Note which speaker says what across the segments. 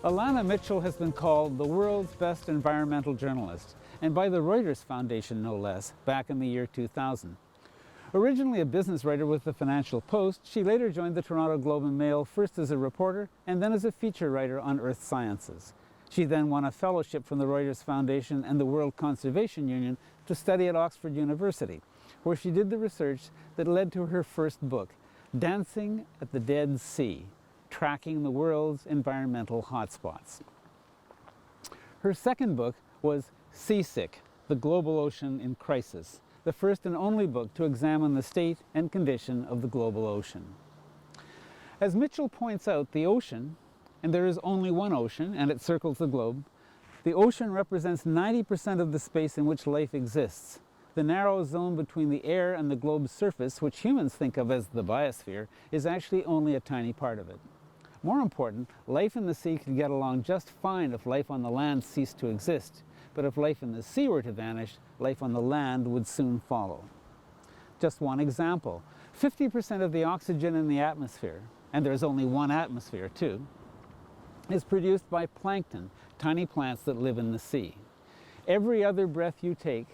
Speaker 1: Alanna Mitchell has been called the world's best environmental journalist, and by the Reuters Foundation no less, back in the year 2000. Originally a business writer with the Financial Post, she later joined the Toronto Globe and Mail, first as a reporter and then as a feature writer on earth sciences. She then won a fellowship from the Reuters Foundation and the World Conservation Union to study at Oxford University, where she did the research that led to her first book, Dancing at the Dead Sea, Tracking the World's Environmental Hotspots. Her second book was Seasick, The Global Ocean in Crisis, the first and only book to examine the state and condition of the global ocean. As Mitchell points out, the ocean, and there is only one ocean and it circles the globe, the ocean represents 90% of the space in which life exists. The narrow zone between the air and the globe's surface, which humans think of as the biosphere, is actually only a tiny part of it. More important, life in the sea could get along just fine if life on the land ceased to exist. But if life in the sea were to vanish, life on the land would soon follow. Just one example, 50% of the oxygen in the atmosphere, and there's only one atmosphere too, is produced by plankton, tiny plants that live in the sea. Every other breath you take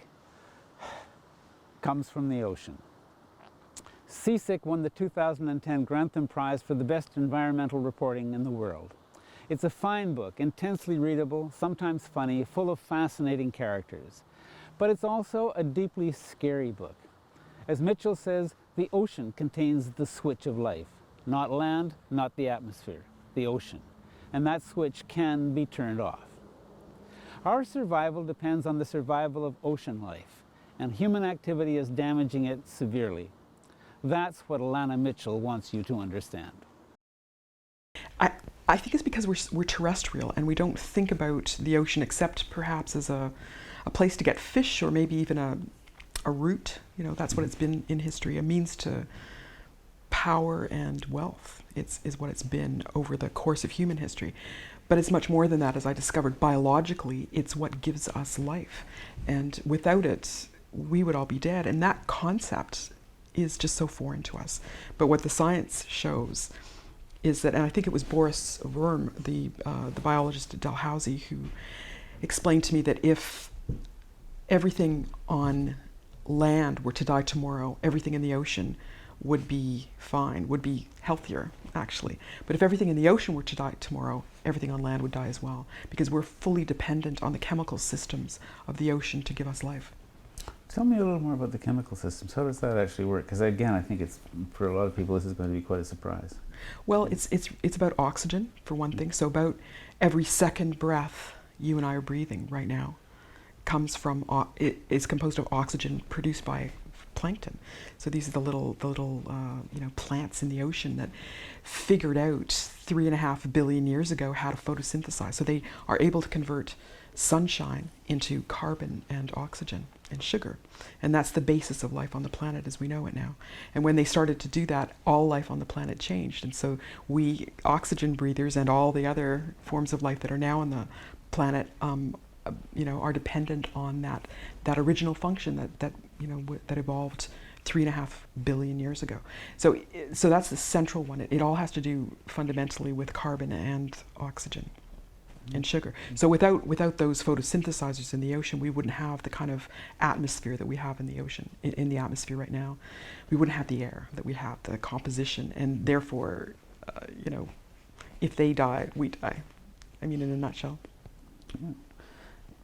Speaker 1: comes from the ocean. Seasick won the 2010 Grantham Prize for the best environmental reporting in the world. It's a fine book, intensely readable, sometimes funny, full of fascinating characters. But it's also a deeply scary book. As Mitchell says, the ocean contains the switch of life. Not land, not the atmosphere, the ocean. And that switch can be turned off. Our survival depends on the survival of ocean life, and human activity is damaging it severely. That's what Alanna Mitchell wants you to understand.
Speaker 2: I think it's because we're terrestrial and we don't think about the ocean except perhaps as a place to get fish, or maybe even a route. You know, that's what it's been in history, a means to power and wealth. Is what it's been over the course of human history. But it's much more than that, as I discovered. Biologically, it's what gives us life. And without it, we would all be dead. And that concept is just so foreign to us. But what the science shows is that, and I think it was Boris Worm, the biologist at Dalhousie, who explained to me that if everything on land were to die tomorrow, everything in the ocean would be fine, would be healthier, actually. But if everything in the ocean were to die tomorrow, everything on land would die as well, because we're fully dependent on the chemical systems of the ocean to give us life.
Speaker 1: Tell me a little more about the chemical systems. How does that actually work? Because again, I think it's, for a lot of people, this is going to be quite a surprise.
Speaker 2: Well, it's about oxygen, for one thing. So about every second breath you and I are breathing right now comes from, it is composed of oxygen produced by plankton. So these are the little plants in the ocean that figured out 3.5 billion years ago how to photosynthesize. So they are able to convert sunshine into carbon and oxygen and sugar. And that's the basis of life on the planet as we know it now. And when they started to do that, all life on the planet changed. And so we oxygen breathers and all the other forms of life that are now on the planet are dependent on that original function that evolved 3.5 billion years ago. So that's the central one. It all has to do fundamentally with carbon and oxygen and sugar. So without those photosynthesizers in the ocean, we wouldn't have the kind of atmosphere that we have in the ocean, in the atmosphere right now. We wouldn't have the air that we have, the composition, and therefore, if they die, we die. I mean, in a nutshell.
Speaker 1: Yeah.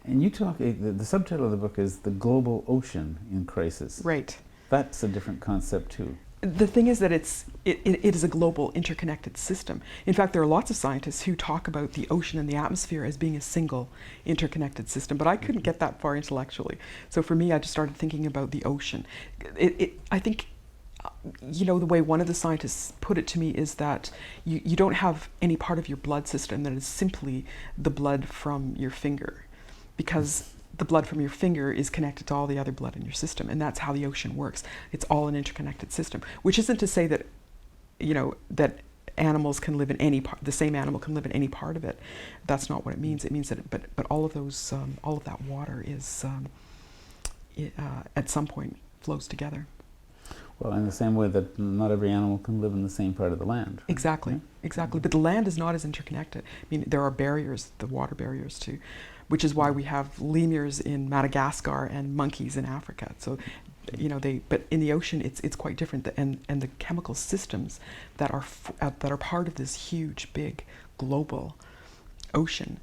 Speaker 1: And you talk, the subtitle of the book is The Global Ocean in Crisis.
Speaker 2: Right.
Speaker 1: That's a different concept too.
Speaker 2: The thing is that it is a global interconnected system. In fact, there are lots of scientists who talk about the ocean and the atmosphere as being a single interconnected system, but I couldn't get that far intellectually. So for me, I just started thinking about the ocean. I think, the way one of the scientists put it to me is that you don't have any part of your blood system that is simply the blood from your finger, because the blood from your finger is connected to all the other blood in your system, and that's how the ocean works. It's all an interconnected system, which isn't to say that, that animals can live in any part, the same animal can live in any part of it. That's not what it means. It means that, but all of those, all of that water is, at some point flows together.
Speaker 1: Well, in the same way that not every animal can live in the same part of the land.
Speaker 2: Exactly, exactly. But the land is not as interconnected. I mean, there are barriers, the water barriers too, which is why we have lemurs in Madagascar and monkeys in Africa. So, you know, but in the ocean, it's quite different. And the chemical systems that are part of this huge, big, global ocean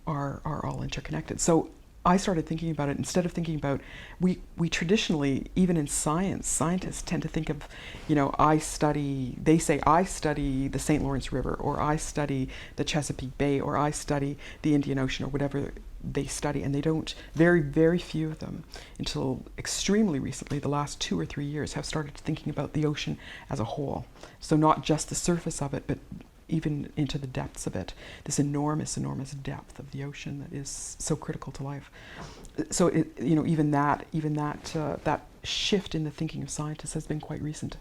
Speaker 2: are all interconnected. So I started thinking about it instead of thinking about, we traditionally, even in science, scientists tend to think of, you know, they say I study the St. Lawrence River, or I study the Chesapeake Bay, or I study the Indian Ocean, or whatever they study, and they don't, very, very few of them, until extremely recently, the last 2 or 3 years, have started thinking about the ocean as a whole. So not just the surface of it, but even into the depths of it, this enormous, enormous depth of the ocean that is so critical to life. So, you know, even that shift in the thinking of scientists has been quite recent.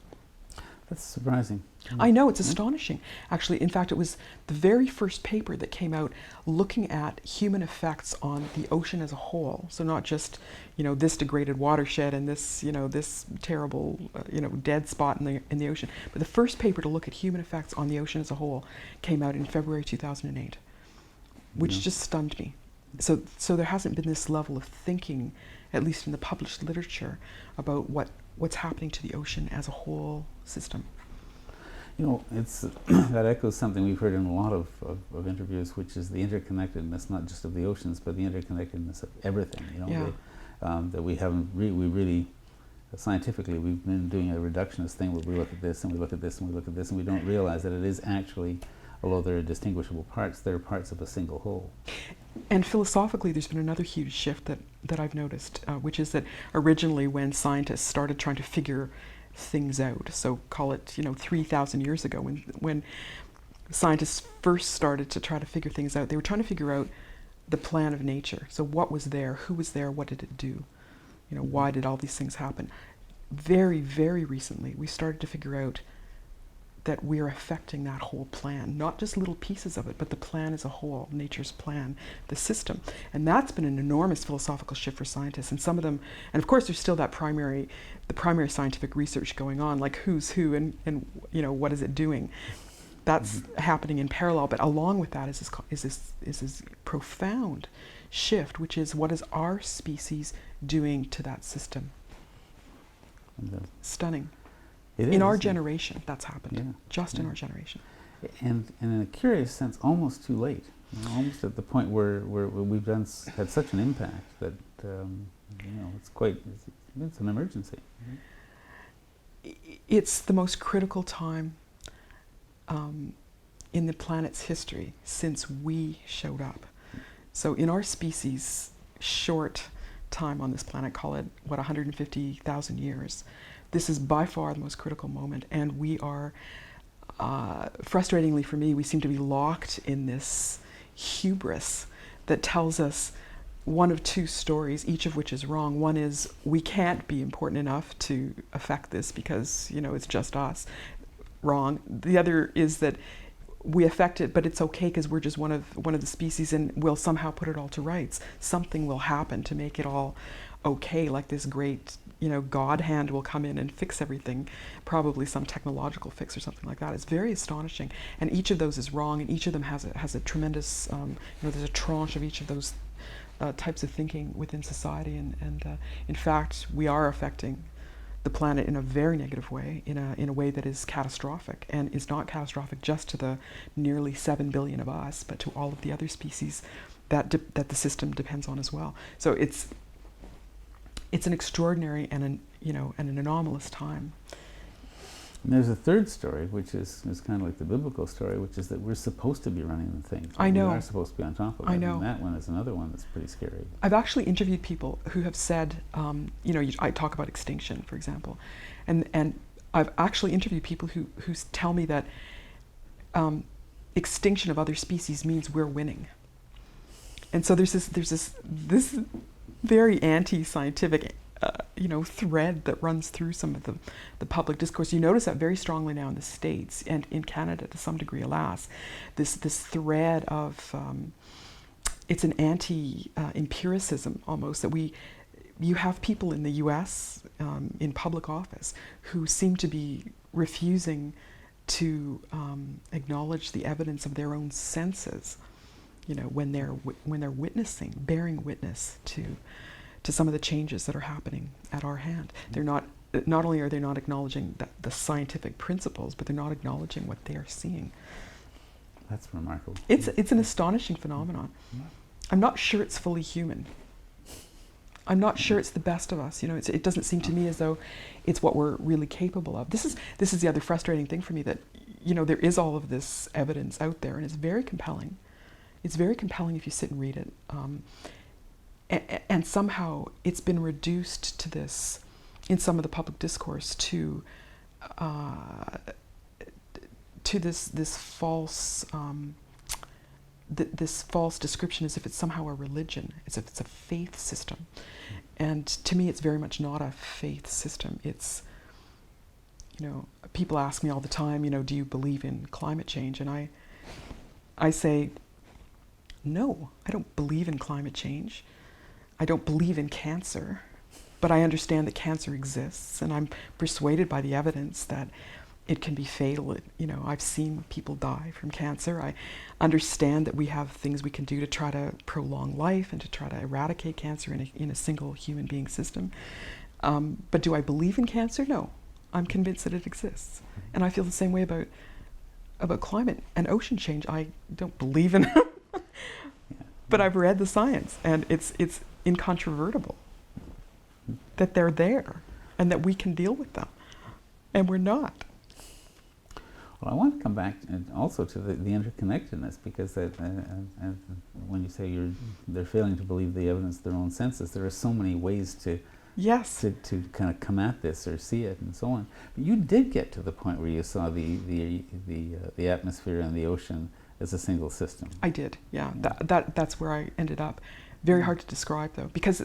Speaker 1: That's surprising.
Speaker 2: I know, it's astonishing. Actually, in fact, it was the very first paper that came out looking at human effects on the ocean as a whole. So not just, you know, this degraded watershed and this, you know, this terrible, you know, dead spot in the ocean. But the first paper to look at human effects on the ocean as a whole came out in February 2008, which just stunned me. So there hasn't been this level of thinking, at least in the published literature, about what's happening to the ocean as a whole system.
Speaker 1: You know, it's that echoes something we've heard in a lot of interviews, which is the interconnectedness, not just of the oceans, but the interconnectedness of everything. You know, that we haven't really scientifically, we've been doing a reductionist thing where we look at this and we look at this and we look at this, and we don't realize that it is actually, although there are distinguishable parts, they're parts of a single whole.
Speaker 2: And philosophically, there's been another huge shift that I've noticed, which is that originally when scientists started trying to figure things out, so call it, you know, 3,000 years ago, when scientists first started to try to figure things out, they were trying to figure out the plan of nature. So what was there, who was there, what did it do? You know, why did all these things happen? Very, very recently, we started to figure out that we're affecting that whole plan, not just little pieces of it, but the plan as a whole, nature's plan, the system. And that's been an enormous philosophical shift for scientists. And some of them, and of course there's still that the primary scientific research going on, like who's who and you know, what is it doing? That's happening in parallel, but along with that is this profound shift, which is, what is our species doing to that system? Stunning. In our generation, that's happened. Just in our generation.
Speaker 1: And in a curious sense, almost too late. You know, almost at the point where we've had such an impact that you know, it's an emergency.
Speaker 2: It's the most critical time in the planet's history since we showed up. So in our species' short time on this planet, call it, 150,000 years, this is by far the most critical moment, and we are, frustratingly for me, we seem to be locked in this hubris that tells us one of two stories, each of which is wrong. One is, we can't be important enough to affect this because, you know, it's just us. Wrong. The other is that we affect it, but it's okay because we're just one of the species, and we'll somehow put it all to rights. Something will happen to make it all okay, like this great, you know, God hand will come in and fix everything, probably some technological fix or something like that. It's very astonishing, and each of those is wrong, and each of them has a tremendous, you know, there's a tranche of each of those types of thinking within society, and in fact, we are affecting the planet in a very negative way, in a way that is catastrophic, and is not catastrophic just to the nearly 7 billion of us, but to all of the other species that the system depends on as well. So it's an extraordinary and an anomalous time.
Speaker 1: And there's a third story, which is kind of like the biblical story, which is that we're supposed to be running the thing.
Speaker 2: I know.
Speaker 1: We are supposed to be on top of it.
Speaker 2: I know.
Speaker 1: And that one is another one that's pretty scary.
Speaker 2: I've actually interviewed people who have said, you know, I talk about extinction, for example, and I've actually interviewed people who tell me that extinction of other species means we're winning. And so there's this very anti-scientific, you know, thread that runs through some of the public discourse. You notice that very strongly now in the States and in Canada to some degree, alas, this thread of it's an anti-empiricism almost, that we you have people in the U.S. In public office who seem to be refusing to acknowledge the evidence of their own senses, you know, when they're witnessing, bearing witness to some of the changes that are happening at our hand. They're not only are they not acknowledging the scientific principles, but they're not acknowledging what they are seeing.
Speaker 1: That's remarkable.
Speaker 2: It's an astonishing phenomenon. I'm not sure it's fully human. I'm not sure it's the best of us. You know, it doesn't seem to me as though it's what we're really capable of. This is the other frustrating thing for me, that, you know, there is all of this evidence out there, and it's very compelling. It's very compelling if you sit and read it. And somehow it's been reduced to this, in some of the public discourse, to this false this false description, as if it's somehow a religion, as if it's a faith system. And to me, it's very much not a faith system. It's, you know, people ask me all the time, you know, do you believe in climate change? And I say, no, I don't believe in climate change. I don't believe in cancer, but I understand that cancer exists, and I'm persuaded by the evidence that it can be fatal. You know, I've seen people die from cancer. I understand that we have things we can do to try to prolong life and to try to eradicate cancer in a single human being system. But do I believe in cancer? No. I'm convinced that it exists. And I feel the same way about climate and ocean change. I don't believe in it, but I've read the science, and it's incontrovertible that they're there and that we can deal with them, and we're not.
Speaker 1: Well, I want to come back also to the interconnectedness, because when you say they're failing to believe the evidence of their own senses, there are so many ways to kind of come at this or see it and so on. But you did get to the point where you saw the atmosphere and the ocean as a single system.
Speaker 2: I did, yeah. That's where I ended up. Very hard to describe, though, because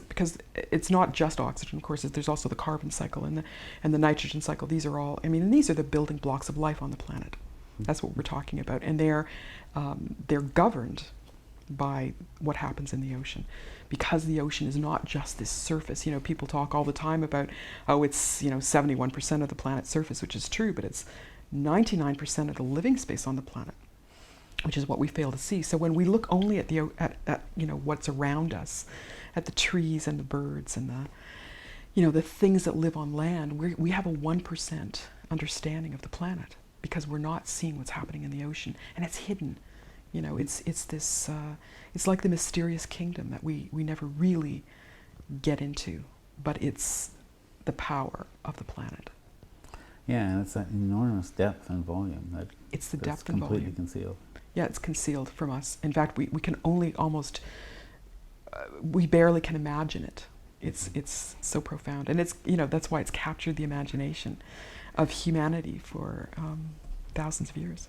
Speaker 2: it's not just oxygen. Of course, there's also the carbon cycle and the nitrogen cycle. These are all, I mean, and these are the building blocks of life on the planet. That's what we're talking about, and they're governed by what happens in the ocean, because the ocean is not just this surface. You know, people talk all the time about, oh, it's, you know, 71% of the planet's surface, which is true, but it's 99% of the living space on the planet, which is what we fail to see. So when we look only at you know, what's around us, at the trees and the birds and the things that live on land, we have a 1% understanding of the planet, because we're not seeing what's happening in the ocean, and it's hidden. You know, it's this it's like the mysterious kingdom that we never really get into, but it's the power of the planet.
Speaker 1: Yeah, and it's that enormous depth and volume that
Speaker 2: it's the depth and
Speaker 1: completely
Speaker 2: volume.
Speaker 1: Concealed.
Speaker 2: Yeah, it's concealed from us. In fact, we can only almost, we barely can imagine it. It's so profound. And it's, you know, that's why it's captured the imagination of humanity for thousands of years.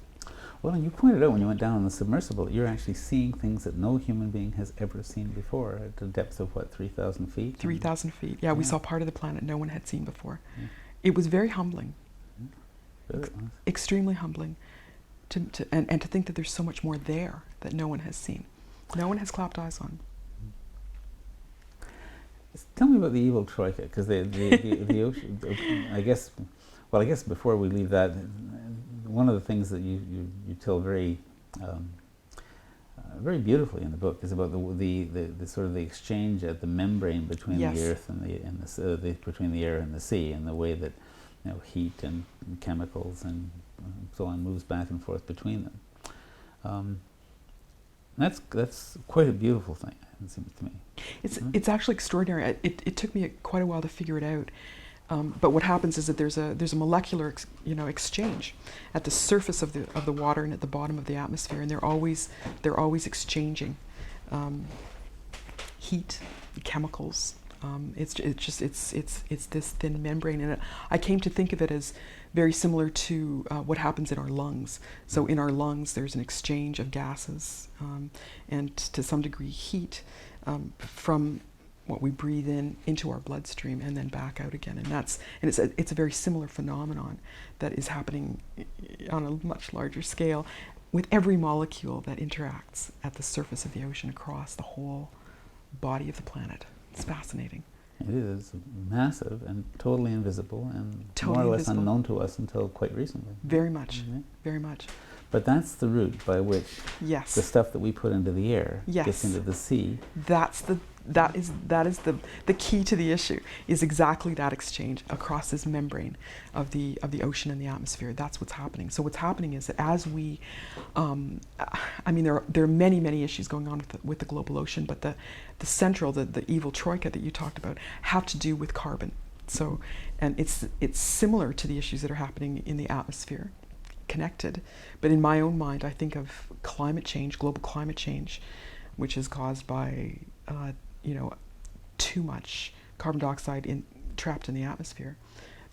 Speaker 1: Well, and you pointed out when you went down in the submersible, you're actually seeing things that no human being has ever seen before at a depth of, what, 3,000 feet?
Speaker 2: 3,000 feet. Yeah, we saw part of the planet no one had seen before.
Speaker 1: Yeah.
Speaker 2: It was very humbling.
Speaker 1: Really was.
Speaker 2: Extremely humbling. And to think that there's so much more there that no one has seen. No one has clapped eyes on.
Speaker 1: Tell me about the evil troika, because the ocean, I guess before we leave that, one of the things that you tell very very beautifully in the book is about the sort of the exchange at the membrane between the earth and between the air and the sea, and the way that, you know, heat and chemicals and so on moves back and forth between them. That's quite a beautiful thing, it seems to me.
Speaker 2: It's actually extraordinary. It took me quite a while to figure it out. But what happens is that there's a molecular exchange at the surface of the water and at the bottom of the atmosphere, and they're always exchanging heat, chemicals. It's this thin membrane, and I came to think of it as very similar to what happens in our lungs. So in our lungs, there's an exchange of gases and to some degree heat from what we breathe in into our bloodstream and then back out again, and it's a very similar phenomenon that is happening on a much larger scale with every molecule that interacts at the surface of the ocean across the whole body of the planet. It's fascinating.
Speaker 1: It is massive and totally invisible and
Speaker 2: Totally
Speaker 1: more or less
Speaker 2: invisible.
Speaker 1: unknown to us until quite recently.
Speaker 2: Very much,
Speaker 1: Mhm.
Speaker 2: very much.
Speaker 1: But that's the route by which
Speaker 2: Yes.
Speaker 1: the stuff that we put into the air gets
Speaker 2: Yes.
Speaker 1: into the sea.
Speaker 2: That is the key to the issue, is exactly that exchange across this membrane of the ocean and the atmosphere. That's what's happening. So what's happening is that as we, I mean, there are many issues going on with the global ocean, but the central, the evil troika that you talked about, have to do with carbon. So, and it's similar to the issues that are happening in the atmosphere, connected. But in my own mind, I think of climate change, global climate change, which is caused by too much carbon dioxide trapped in the atmosphere.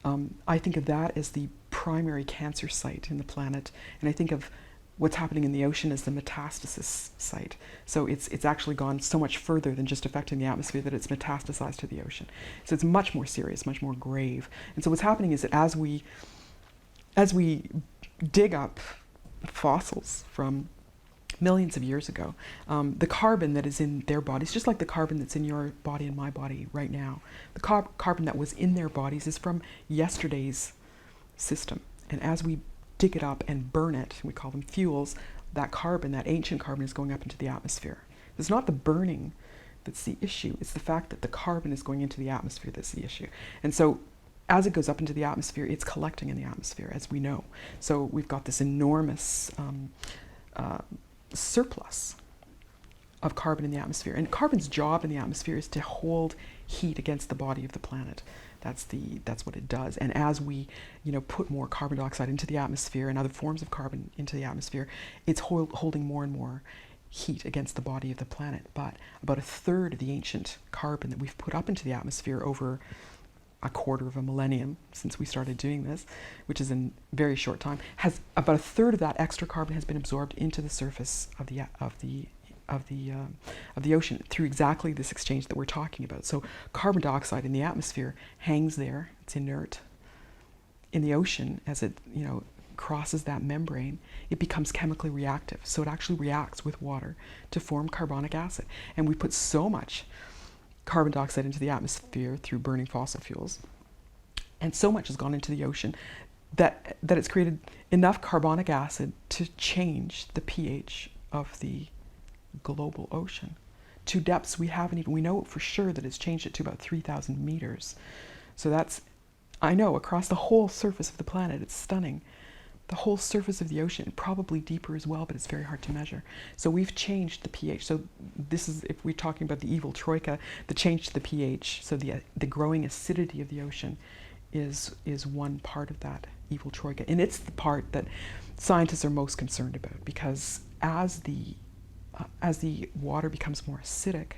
Speaker 2: I think of that as the primary cancer site in the planet, and I think of what's happening in the ocean as the metastasis site. So it's actually gone so much further than just affecting the atmosphere that it's metastasized to the ocean. So it's much more serious, much more grave. And so what's happening is that as we dig up fossils from millions of years ago, the carbon that is in their bodies, just like the carbon that's in your body and my body right now, the carbon that was in their bodies is from yesterday's system. And as we dig it up and burn it, we call them fuels, that carbon, that ancient carbon, is going up into the atmosphere. It's not the burning that's the issue, it's the fact that the carbon is going into the atmosphere that's the issue. And so as it goes up into the atmosphere, it's collecting in the atmosphere, as we know. So we've got this enormous surplus of carbon in the atmosphere. And carbon's job in the atmosphere is to hold heat against the body of the planet. That's what it does. And as we, put more carbon dioxide into the atmosphere and other forms of carbon into the atmosphere, it's holding more and more heat against the body of the planet. But about a third of the ancient carbon that we've put up into the atmosphere over a quarter of a millennium since we started doing this, which is in very short time, has about a third of that extra carbon has been absorbed into the surface of the ocean through exactly this exchange that we're talking about. So carbon dioxide in the atmosphere hangs there, it's inert. In the ocean, as it crosses that membrane, it becomes chemically reactive. So it actually reacts with water to form carbonic acid. And we put so much carbon dioxide into the atmosphere through burning fossil fuels, and so much has gone into the ocean that it's created enough carbonic acid to change the pH of the global ocean to depths we know for sure that it's changed it to about 3,000 meters. So that's, I know, across the whole surface of the planet. It's stunning. The whole surface of the ocean, probably deeper as well, but it's very hard to measure. So we've changed the pH. So this is, if we're talking about the evil troika, the change to the pH, so the growing acidity of the ocean is one part of that evil troika. And it's the part that scientists are most concerned about, because as the water becomes more acidic,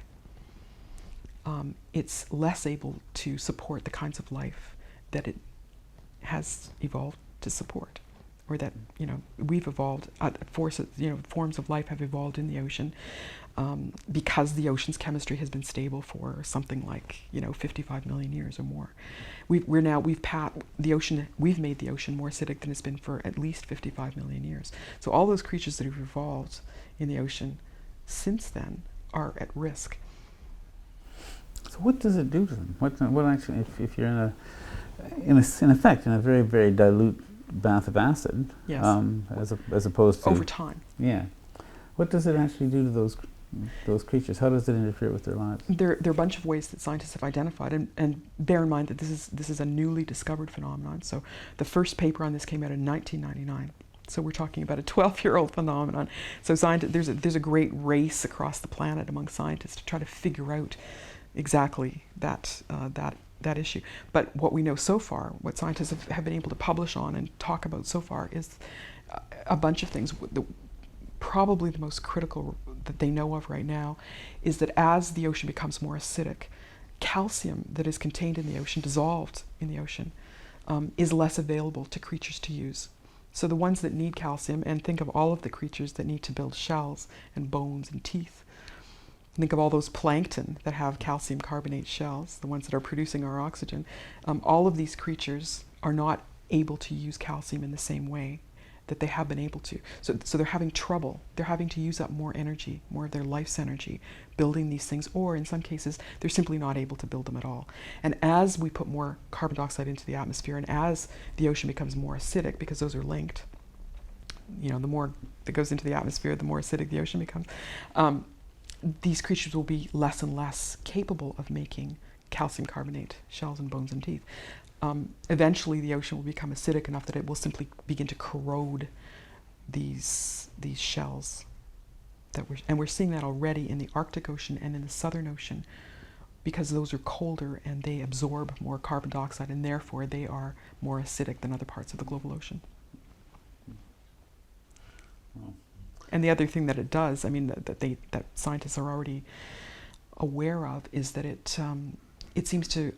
Speaker 2: it's less able to support the kinds of life that it has evolved to support, or that we've evolved. Forms of life have evolved in the ocean because the ocean's chemistry has been stable for something like 55 million years or more. We've made the ocean more acidic than it's been for at least 55 million years. So all those creatures that have evolved in the ocean since then are at risk.
Speaker 1: So what does it do to them? What actually, if you're in effect in a very, very dilute bath of acid,
Speaker 2: Yes.
Speaker 1: As opposed to
Speaker 2: Over time.
Speaker 1: Yeah, what does it actually do to those creatures? How does it interfere with their lives?
Speaker 2: There are a bunch of ways that scientists have identified, and bear in mind that this is a newly discovered phenomenon. So the first paper on this came out in 1999. So we're talking about a 12-year-old phenomenon. So there's a great race across the planet among scientists to try to figure out exactly that issue. But what we know so far, what scientists have been able to publish on and talk about so far, is a bunch of things. Probably the most critical that they know of right now is that as the ocean becomes more acidic, calcium that is contained in the ocean, dissolved in the ocean, is less available to creatures to use. So the ones that need calcium, and think of all of the creatures that need to build shells and bones and teeth. Think of all those plankton that have calcium carbonate shells, the ones that are producing our oxygen. All of these creatures are not able to use calcium in the same way that they have been able to. So they're having trouble. They're having to use up more energy, more of their life's energy, building these things, or in some cases, they're simply not able to build them at all. And as we put more carbon dioxide into the atmosphere, and as the ocean becomes more acidic, because those are linked, you know, the more that goes into the atmosphere, the more acidic the ocean becomes, these creatures will be less and less capable of making calcium carbonate shells and bones and teeth. Eventually, the ocean will become acidic enough that it will simply begin to corrode these shells. And we're seeing that already in the Arctic Ocean and in the Southern Ocean, because those are colder and they absorb more carbon dioxide, and therefore they are more acidic than other parts of the global ocean.
Speaker 1: Wow.
Speaker 2: And the other thing that it does, I mean, that scientists are already aware of, is that it seems to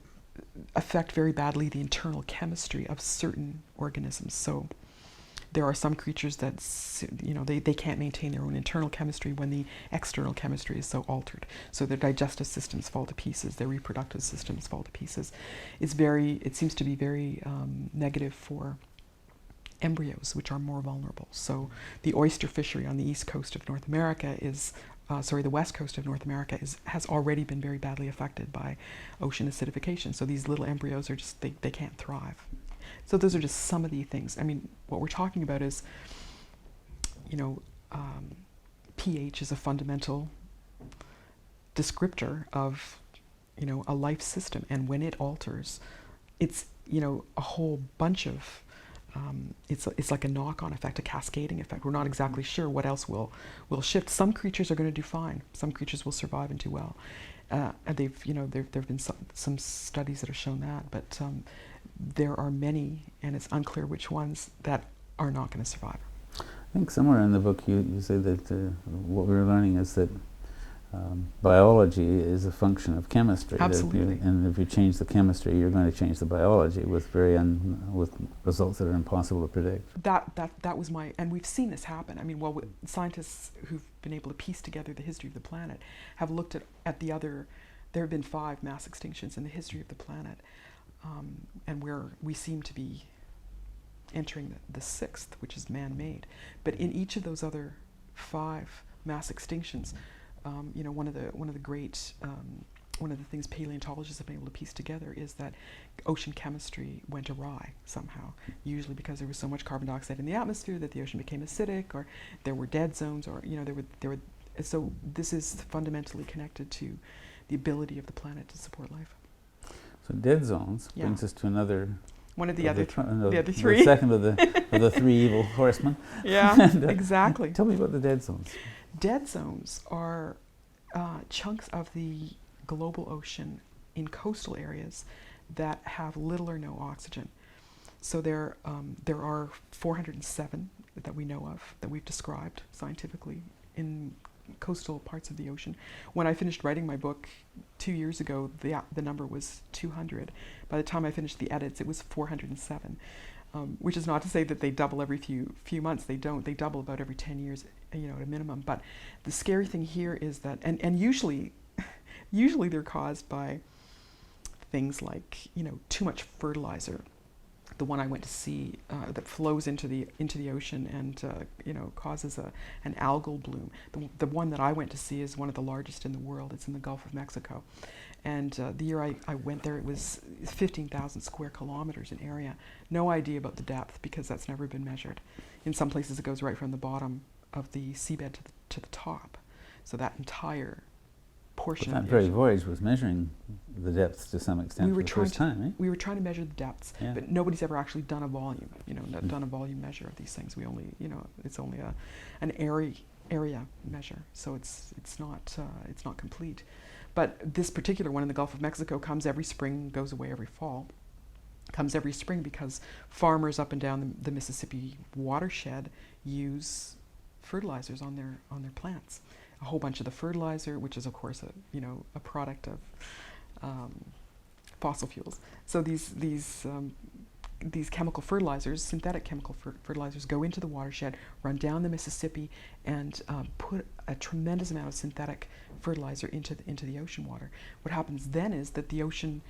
Speaker 2: affect very badly the internal chemistry of certain organisms. So there are some creatures that, you know, they can't maintain their own internal chemistry when the external chemistry is so altered. So their digestive systems fall to pieces, their reproductive systems fall to pieces. It seems to be very negative for embryos, which are more vulnerable. So the oyster fishery on the east coast of North America the west coast of North America has already been very badly affected by ocean acidification. So these little embryos are just, they can't thrive. So those are just some of the things. I mean, what we're talking about is, you know, pH is a fundamental descriptor of, you know, a life system. And when it alters, it's, you know, a whole bunch of, it's like a knock-on effect, a cascading effect. We're not exactly sure what else will shift. Some creatures are going to do fine. Some creatures will survive and do well. And there have been some studies that have shown that, but there are many, and it's unclear which ones, that are not going to survive.
Speaker 1: I think somewhere in the book you say that what we're learning is that biology is a function of chemistry.
Speaker 2: Absolutely.
Speaker 1: And if you change the chemistry, you're going to change the biology with with results that are impossible to predict.
Speaker 2: That was my, and we've seen this happen. I mean, scientists who've been able to piece together the history of the planet have looked at the other. There have been 5 mass extinctions in the history of the planet, and we seem to be entering the 6th, which is man-made. But in each of those other 5 mass extinctions, you know, one of the things paleontologists have been able to piece together is that ocean chemistry went awry somehow, usually because there was so much carbon dioxide in the atmosphere that the ocean became acidic, or there were dead zones, or, you know, there were. So this is fundamentally connected to the ability of the planet to support life.
Speaker 1: So dead zones brings us to another.
Speaker 2: One of the other three.
Speaker 1: The second of the 3 evil horsemen.
Speaker 2: Yeah,
Speaker 1: And,
Speaker 2: exactly.
Speaker 1: Tell me about the dead zones.
Speaker 2: Dead zones are chunks of the global ocean in coastal areas that have little or no oxygen. So there are 407 that we know of, that we've described scientifically in coastal parts of the ocean. When I finished writing my book 2 years ago, the number was 200. By the time I finished the edits, it was 407, which is not to say that they double every few months. They don't. They double about every 10 years, you know, at a minimum. But the scary thing here is that, and usually they're caused by things like, you know, too much fertilizer. The one I went to see that flows into the ocean and you know, causes an algal bloom. The one that I went to see is one of the largest in the world. It's in the Gulf of Mexico, and the year I went there, it was 15,000 square kilometers in area. No idea about the depth, because that's never been measured. In some places, it goes right from the bottom of the seabed to the top. So that entire portion.
Speaker 1: But that very voyage was measuring the depths to some extent for the first time, eh?
Speaker 2: We were trying to measure the depths, but nobody's ever actually done a volume, you know, done a volume measure of these things. We only, you know, it's only an area measure, so it's not complete. But this particular one in the Gulf of Mexico comes every spring, goes away every fall. Comes every spring because farmers up and down the Mississippi watershed use fertilizers on their plants. A whole bunch of the fertilizer, which is of course a product of fossil fuels. So these chemical fertilizers, synthetic chemical fertilizers, go into the watershed, run down the Mississippi, and put a tremendous amount of synthetic fertilizer into the ocean water. What happens then is that the ocean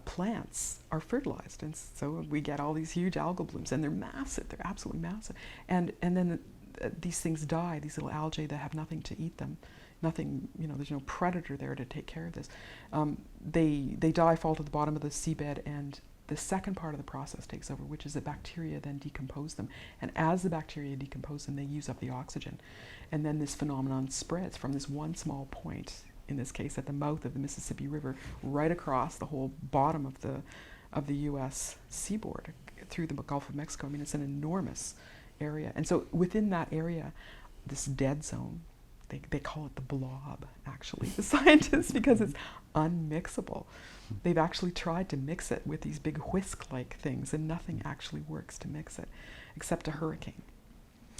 Speaker 2: plants are fertilized, and so we get all these huge algal blooms, and they're massive. They're absolutely massive, and then these things die. These little algae that have nothing to eat them, nothing. There's no predator there to take care of this. They die, fall to the bottom of the seabed, and the second part of the process takes over, which is that bacteria then decompose them, and as the bacteria decompose them, they use up the oxygen, and then this phenomenon spreads from this one small point, in this case at the mouth of the Mississippi River, right across the whole bottom of the U.S. seaboard through the Gulf of Mexico. I mean, it's an enormous area, and so within that area, this dead zone, they call it the blob, actually, the scientists, because it's unmixable. They've actually tried to mix it with these big whisk-like things, and nothing actually works to mix it, except a hurricane.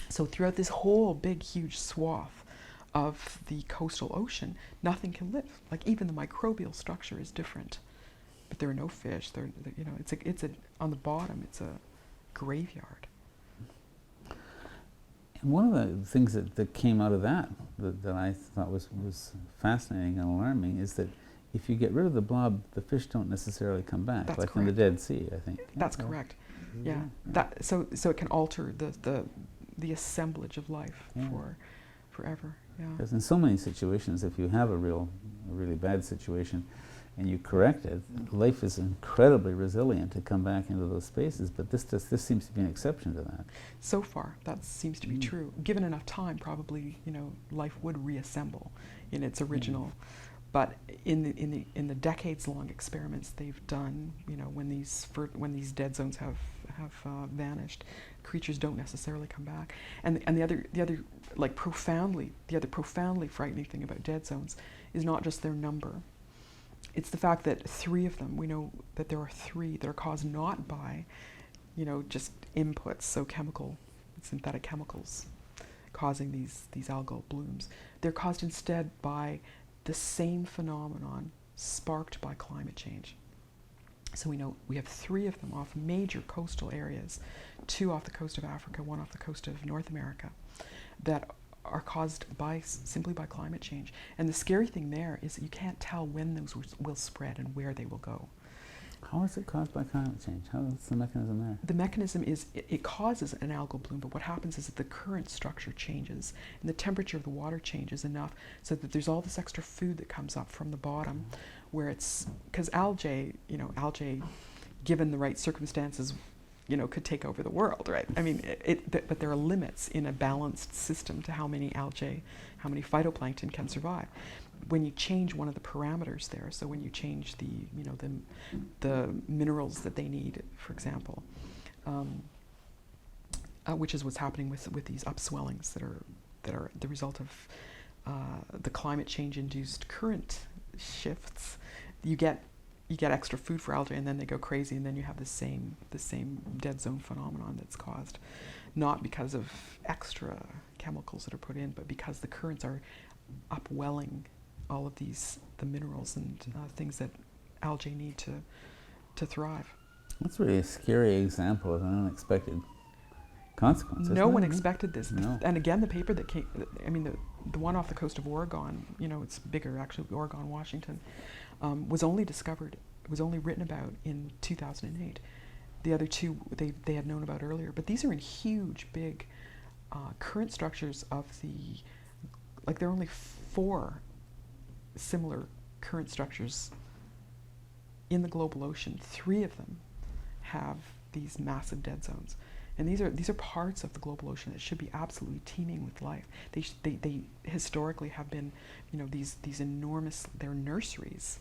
Speaker 2: So throughout this whole big, huge swath of the coastal ocean, nothing can live. Like, even the microbial structure is different, but there are no fish. It's on the bottom, it's a graveyard.
Speaker 1: And one of the things that came out of that I thought was fascinating and alarming is that if you get rid of the blob, the fish don't necessarily come back.
Speaker 2: That's
Speaker 1: like
Speaker 2: correct.
Speaker 1: in the Dead Sea, I think.
Speaker 2: That's correct. Yeah. So it can alter the assemblage of life for forever. Yeah.
Speaker 1: Because in so many situations, if you have a really bad situation and you correct it, life is incredibly resilient to come back into those spaces, but this seems to be an exception to that.
Speaker 2: So far, that seems to be true. Given enough time, probably, life would reassemble in its original. But in the decades-long experiments they've done, when these dead zones have vanished, creatures don't necessarily come back. And the other profoundly frightening thing about dead zones is not just their number. It's the fact that 3 of them, we know that there are 3 that are caused not by, just inputs, so synthetic chemicals causing these algal blooms. They're caused instead by the same phenomenon sparked by climate change. So we know we have 3 of them off major coastal areas, 2 off the coast of Africa, 1 off the coast of North America, that are caused simply by climate change. And the scary thing there is that you can't tell when those will spread and where they will go.
Speaker 1: How is it caused by climate change? What's the mechanism there?
Speaker 2: The mechanism is it causes an algal bloom, but what happens is that the current structure changes and the temperature of the water changes enough so that there's all this extra food that comes up from the bottom, where it's, because algae, given the right circumstances, could take over the world, right? I mean, but there are limits in a balanced system to how many algae, how many phytoplankton can survive. When you change one of the parameters there, so when you change the minerals that they need, for example, which is what's happening with these upswellings that are the result of the climate change induced current shifts, you get extra food for algae, and then they go crazy, and then you have the same dead zone phenomenon that's caused not because of extra chemicals that are put in, but because the currents are upwelling all of the minerals and things that algae need to thrive.
Speaker 1: That's really a scary example of an unexpected consequence.
Speaker 2: No one expected this.
Speaker 1: No.
Speaker 2: And again, the paper that came, the one off the coast of Oregon, it's bigger actually, Oregon, Washington, was only written about in 2008. The other 2 they had known about earlier, but these are in huge, big current structures of there are only 4 similar current structures in the global ocean. 3 of them have these massive dead zones. And these are parts of the global ocean that should be absolutely teeming with life. They historically have been, these enormous, they're nurseries.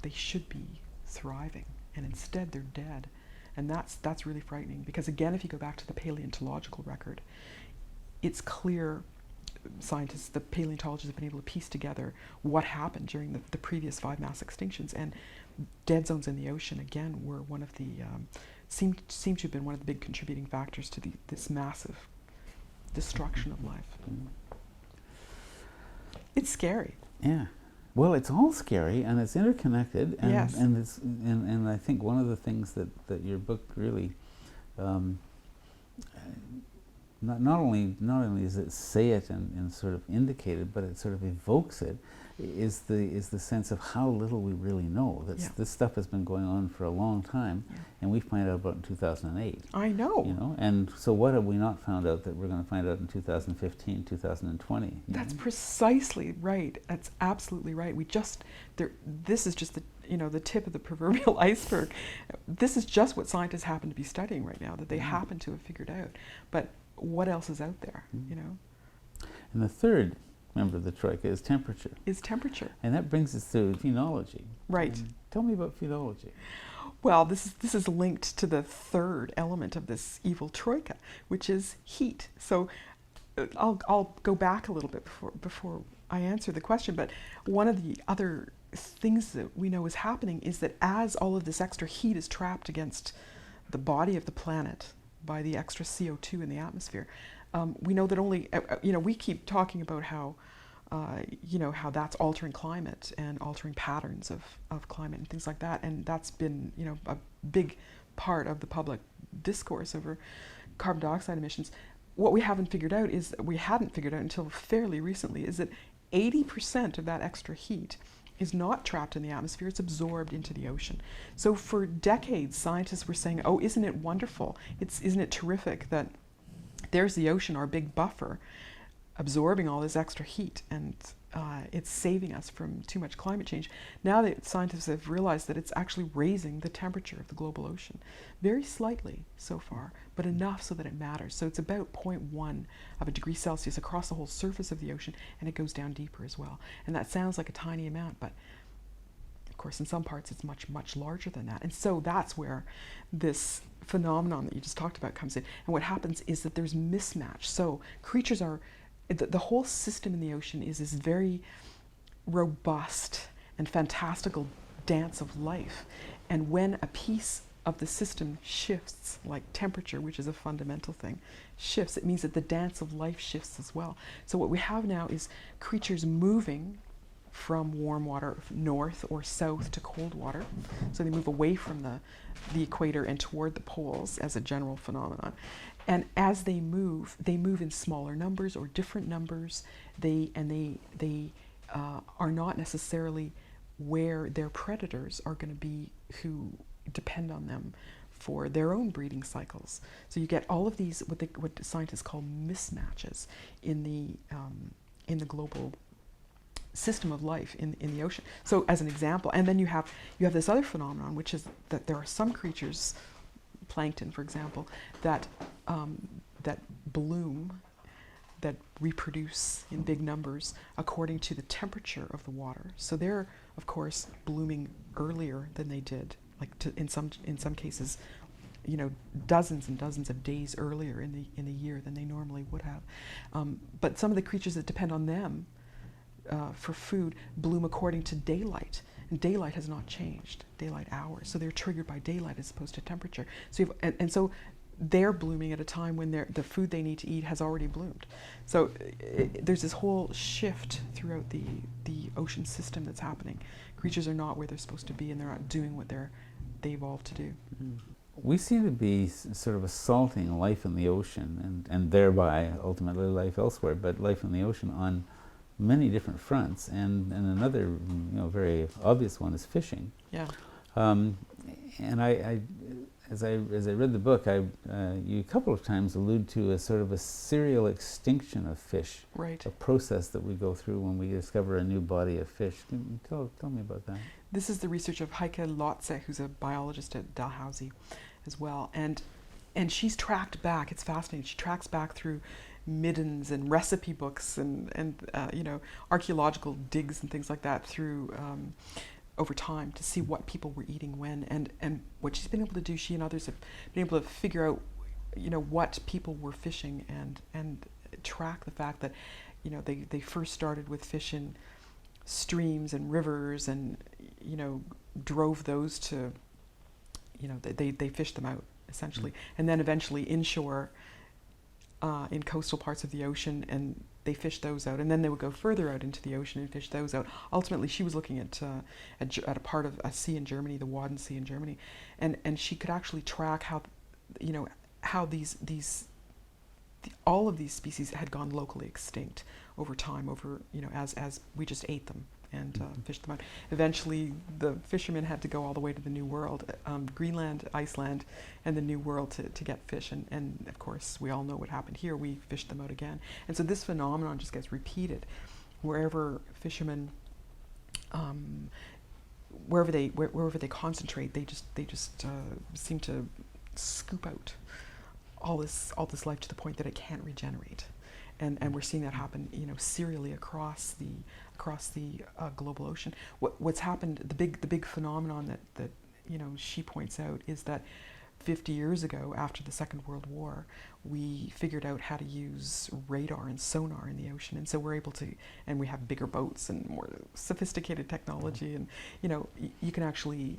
Speaker 2: They should be thriving, and instead they're dead. And that's really frightening, because again, if you go back to the paleontological record, it's clear scientists, the paleontologists, have been able to piece together what happened during the previous 5 mass extinctions, and dead zones in the ocean again were one of the seem to have been one of the big contributing factors to this massive destruction of life. It's scary.
Speaker 1: Yeah. Well, it's all scary, and it's interconnected, and
Speaker 2: Yes.
Speaker 1: and I think one of the things that your book really not only does it say it and sort of indicate it, but it sort of evokes it, is the sense of how little we really know. That's, this stuff has been going on for a long time, and we find out about it in 2008.
Speaker 2: I know.
Speaker 1: You know, and so what have we not found out that we're going to find out in 2015, 2020?
Speaker 2: That's precisely right. That's absolutely right. We just this is just the the tip of the proverbial iceberg. This is just what scientists happen to be studying right now, that they happen to have figured out. But what else is out there? You know. And
Speaker 1: the third member of the troika is temperature. And that brings us to phenology.
Speaker 2: Right.
Speaker 1: Tell me about phenology.
Speaker 2: Well, this is linked to the third element of this evil troika, which is heat. So I'll go back a little bit before I answer the question, but one of the other things that we know is happening is that as all of this extra heat is trapped against the body of the planet by the extra CO2 in the atmosphere, we know that only, we keep talking about how, how that's altering climate and altering patterns of climate and things like that. And that's been, a big part of the public discourse over carbon dioxide emissions. What we hadn't figured out until fairly recently is that 80% of that extra heat is not trapped in the atmosphere, it's absorbed into the ocean. So for decades, scientists were saying, oh, isn't it wonderful? Isn't it terrific that there's the ocean, our big buffer, absorbing all this extra heat, and it's saving us from too much climate change. Now that scientists have realized that it's actually raising the temperature of the global ocean, very slightly so far, but enough so that it matters. So it's about 0.1 of a degree Celsius across the whole surface of the ocean, and it goes down deeper as well. And that sounds like a tiny amount, but of course in some parts it's much, much larger than that. And so that's where this phenomenon that you just talked about comes in. And what happens is that there's mismatch. So creatures are, the whole system in the ocean is this very robust and fantastical dance of life. And when a piece of the system shifts, like temperature, which is a fundamental thing, shifts, it means that the dance of life shifts as well. So what we have now is creatures moving from warm water north or south to cold water. So they move away from the equator and toward the poles as a general phenomenon. And as they move in smaller numbers or different numbers. They are not necessarily where their predators are going to be, who depend on them for their own breeding cycles. So you get all of these what scientists call mismatches in the global system of life in the ocean. So as an example, and then you have this other phenomenon, which is that there are some creatures, plankton for example, that bloom, that reproduce in big numbers according to the temperature of the water. So they're of course blooming earlier than they did, like in some cases, dozens and dozens of days earlier in the year than they normally would have. But some of the creatures that depend on them for food bloom according to daylight, and daylight has not changed, daylight hours. So they're triggered by daylight as opposed to temperature. So so they're blooming at a time when the food they need to eat has already bloomed. So there's this whole shift throughout the ocean system that's happening. Creatures are not where they're supposed to be, and they're not doing what they evolved to do. Mm.
Speaker 1: We seem to be sort of assaulting life in the ocean, and thereby ultimately life elsewhere, but life in the ocean on many different fronts, and another very obvious one is fishing.
Speaker 2: Yeah.
Speaker 1: And I as I read the book, you a couple of times allude to a sort of a serial extinction of fish.
Speaker 2: Right.
Speaker 1: A process that we go through when we discover a new body of fish. Tell me about that.
Speaker 2: This is the research of Heike Lotze, who's a biologist at Dalhousie as well, and she's tracked back. It's fascinating. She tracks back through middens and recipe books and archaeological digs and things like that through over time to see what people were eating when, and what she's been able to do. She and others have been able to figure out what people were fishing and track the fact that they first started with fish in streams and rivers, and drove those to they fished them out essentially, and then eventually inshore in coastal parts of the ocean, and they fished those out, and then they would go further out into the ocean and fish those out. Ultimately, she was looking at a part of a sea in Germany, the Wadden Sea in Germany, and she could actually track how all of these species had gone locally extinct over time, as we just ate them and fished them out. Eventually, the fishermen had to go all the way to the New World, Greenland, Iceland, and the New World to get fish. And of course, we all know what happened here. We fished them out again. And so this phenomenon just gets repeated wherever fishermen, wherever they concentrate, they just seem to scoop out all this life to the point that it can't regenerate. And we're seeing that happen, serially across the global ocean. What's happened, the big phenomenon that she points out is that 50 years ago, after the Second World War, we figured out how to use radar and sonar in the ocean, and so we're able to, and we have bigger boats and more sophisticated technology, and you can actually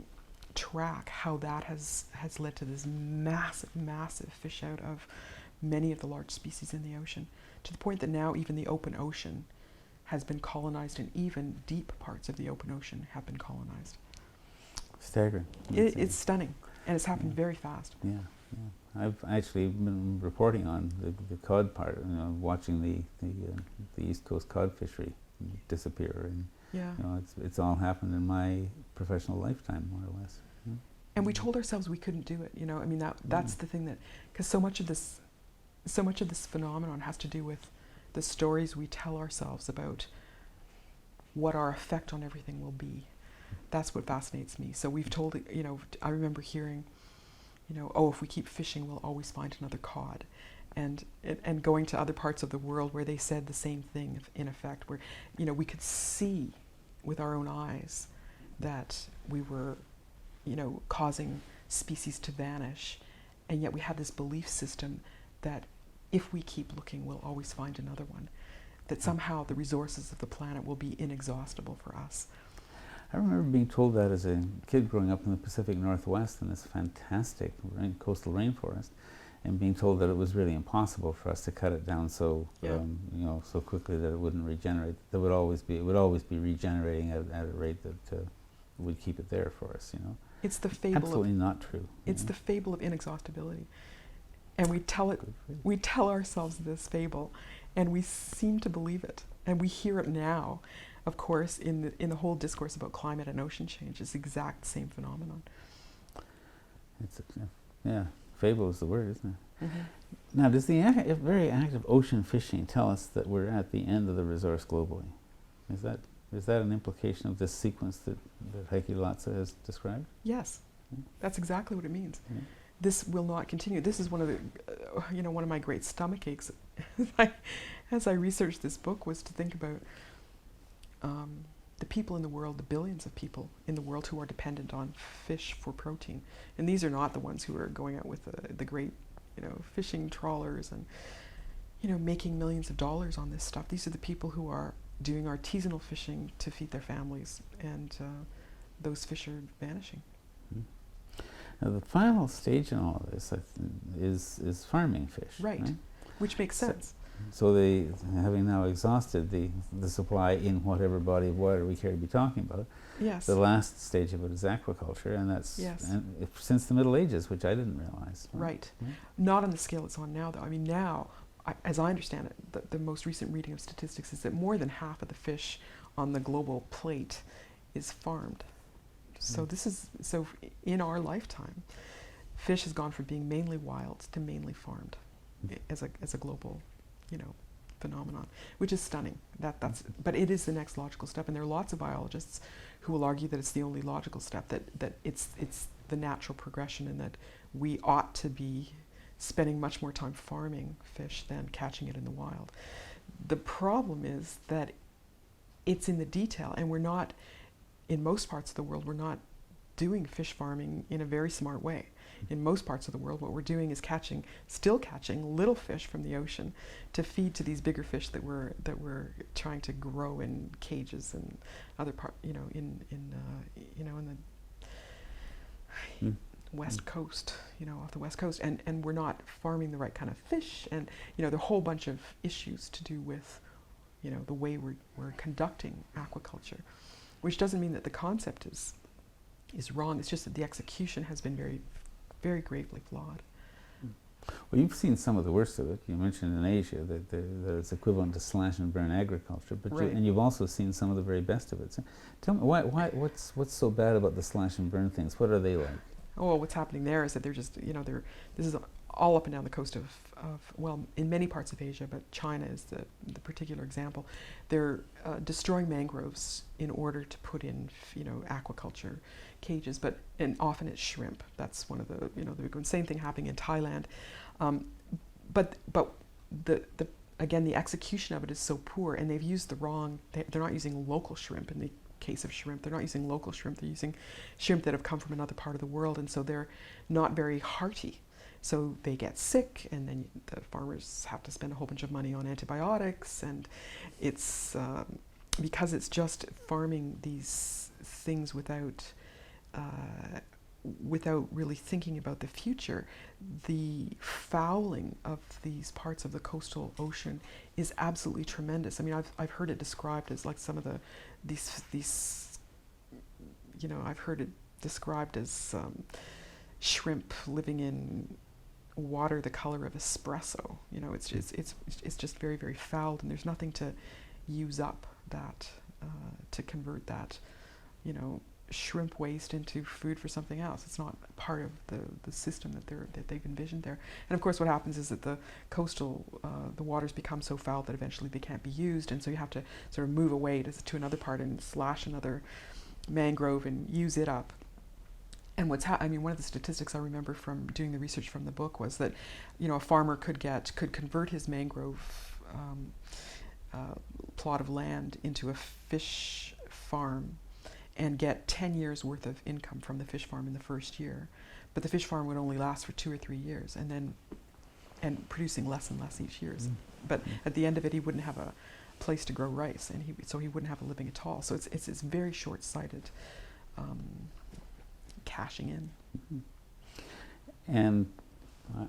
Speaker 2: track how that has led to this massive fish out of many of the large species in the ocean, to the point that now even the open ocean has been colonized, and even deep parts of the open ocean have been colonized.
Speaker 1: Staggering.
Speaker 2: It's stunning, and it's happened very fast.
Speaker 1: Yeah. I've actually been reporting on the cod part, watching the East Coast cod fishery disappear, and it's all happened in my professional lifetime, more or less. Yeah.
Speaker 2: And we told ourselves we couldn't do it. That's the thing, that because so much of this phenomenon has to do with the stories we tell ourselves about what our effect on everything will be. That's what fascinates me. So we've told, I remember hearing, if we keep fishing, we'll always find another cod. And going to other parts of the world where they said the same thing, in effect, where, we could see with our own eyes that we were, causing species to vanish. And yet we have this belief system that if we keep looking, we'll always find another one. That somehow the resources of the planet will be inexhaustible for us.
Speaker 1: I remember being told that as a kid growing up in the Pacific Northwest in this fantastic coastal rainforest, and being told that it was really impossible for us to cut it down so so quickly that it wouldn't regenerate. It would always be regenerating at a rate that would keep it there for us.
Speaker 2: It's the fable.
Speaker 1: Absolutely not true.
Speaker 2: It's the fable of inexhaustibility, and we tell ourselves this fable, and we seem to believe it, and we hear it now. Of course, in the whole discourse about climate and ocean change, it's the exact same phenomenon.
Speaker 1: Fable is the word, isn't it?
Speaker 2: Mm-hmm.
Speaker 1: Now, does the very act of ocean fishing tell us that we're at the end of the resource globally? Is that an implication of this sequence that Heike Latza has described?
Speaker 2: Yes, that's exactly what it means.
Speaker 1: Yeah.
Speaker 2: This will not continue. This is one of the, one of my great stomach aches as I researched this book, was to think about the people in the world, the billions of people in the world who are dependent on fish for protein. And these are not the ones who are going out with the great, fishing trawlers and, making millions of dollars on this stuff. These are the people who are doing artisanal fishing to feed their families, and those fish are vanishing.
Speaker 1: Now, the final stage in all of this is farming fish.
Speaker 2: Right, which makes sense.
Speaker 1: So they, having now exhausted the supply in whatever body of water we care to be talking about,
Speaker 2: yes,
Speaker 1: the last stage of it is aquaculture, and that's since the Middle Ages, which I didn't realize.
Speaker 2: Right. Not on the scale it's on now, though. I mean, now, as I understand it, the most recent reading of statistics is that more than half of the fish on the global plate is farmed. So in our lifetime, fish has gone from being mainly wild to mainly farmed as a global phenomenon, which is stunning. But it is the next logical step, and there are lots of biologists who will argue that it's the only logical step, that it's the natural progression, and that we ought to be spending much more time farming fish than catching it in the wild. The problem is that it's in the detail, and we're not, in most parts of the world, we're not doing fish farming in a very smart way. In most parts of the world, what we're doing is still catching little fish from the ocean to feed to these bigger fish that we're trying to grow in cages and other in the West Coast, off the West Coast, and we're not farming the right kind of fish, and there are a whole bunch of issues to do with the way we're conducting aquaculture, which doesn't mean that the concept is wrong. It's just that the execution has been very, very gravely flawed.
Speaker 1: Well, you've seen some of the worst of it. You mentioned in Asia that it's equivalent to slash and burn agriculture, but
Speaker 2: Right.
Speaker 1: and you've also seen some of the very best of it. So tell me, what's so bad about the slash and burn things? What are they like?
Speaker 2: Oh, well, what's happening there is that they're just, this is all up and down the coast of well, in many parts of Asia, but China is the particular example. They're destroying mangroves in order to put in, aquaculture cages, and often it's shrimp. That's one of the same thing happening in Thailand. But again, the execution of it is so poor, and they've used the wrong, they're not using local shrimp in the case of shrimp. They're not using local shrimp, they're using shrimp that have come from another part of the world, and so they're not very hearty. So they get sick, and then the farmers have to spend a whole bunch of money on antibiotics, and it's because it's just farming these things without really thinking about the future. The fouling of these parts of the coastal ocean is absolutely tremendous. I mean, I've heard it described as like some of these I've heard it described as shrimp living in water the color of espresso. It's just very, very fouled, and there's nothing to use up that to convert that shrimp waste into food for something else. It's not part of the system that they've envisioned there. And of course, what happens is that the coastal the waters become so foul that eventually they can't be used, and so you have to sort of move away to another part and slash another mangrove and use it up. And one of the statistics I remember from doing the research from the book was that, a farmer could convert his mangrove plot of land into a fish farm and get 10 years worth of income from the fish farm in the first year. But the fish farm would only last for 2 or 3 years, and producing less and less each year. But at the end of it, he wouldn't have a place to grow rice, and so he wouldn't have a living at all. So it's very short-sighted cashing in.
Speaker 1: Mm-hmm. And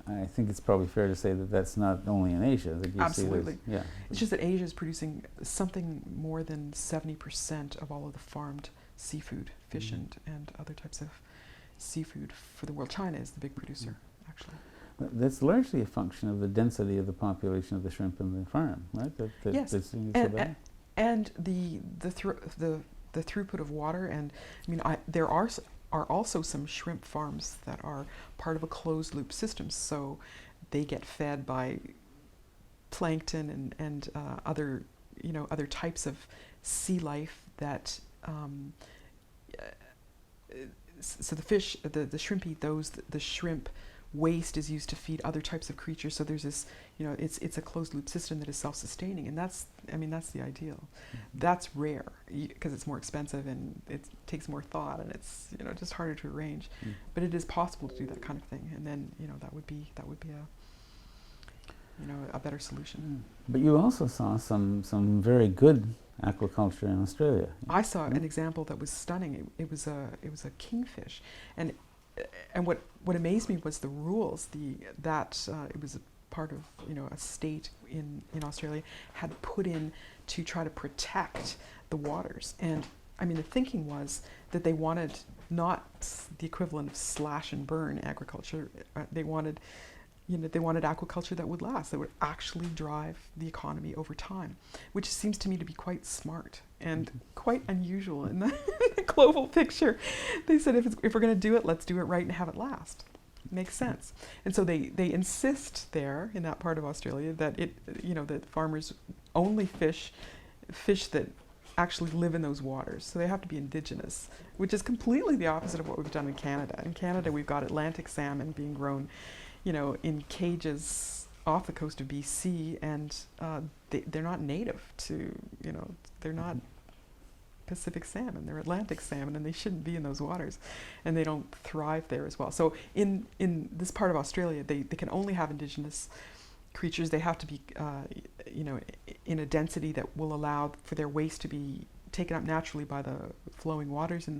Speaker 1: I think it's probably fair to say that that's not only in Asia that you
Speaker 2: Absolutely.
Speaker 1: see this. Yeah.
Speaker 2: It's just that Asia is producing something more than 70% of all of the farmed seafood, fish and other types of seafood for the world. China is the big producer, actually.
Speaker 1: That's largely a function of the density of the population of the shrimp in the farm, right?
Speaker 2: Yes, and the throughput of water, and I mean, there are also some shrimp farms that are part of a closed loop system, so they get fed by plankton and other types of sea life that so the fish, the shrimp eat those. The shrimp waste is used to feed other types of creatures. So there's this, it's a closed loop system that is self-sustaining, and that's the ideal. Mm-hmm. That's rare because it's more expensive and it takes more thought, and it's just harder to arrange. Mm. But it is possible to do that kind of thing, and then that would be a better solution.
Speaker 1: Mm. But you also saw some very good aquaculture in Australia.
Speaker 2: I saw an example that was stunning. It was a kingfish, and what amazed me was the rules. It was a part of a state in Australia had put in to try to protect the waters. And I mean, the thinking was that they wanted not the equivalent of slash and burn agriculture. They wanted aquaculture that would last, that would actually drive the economy over time, which seems to me to be quite smart and quite unusual in the global picture. They said if we're going to do it, let's do it right and have it last. Makes sense. And so they insist there in that part of Australia that that farmers only fish that actually live in those waters. So they have to be indigenous, which is completely the opposite of what we've done in Canada. In Canada, we've got Atlantic salmon being grown in cages off the coast of BC, and they're not native to, they're not Pacific salmon, they're Atlantic salmon, and they shouldn't be in those waters, and they don't thrive there as well. So in this part of Australia, they can only have indigenous creatures. They have to be, in a density that will allow for their waste to be taken up naturally by the flowing waters in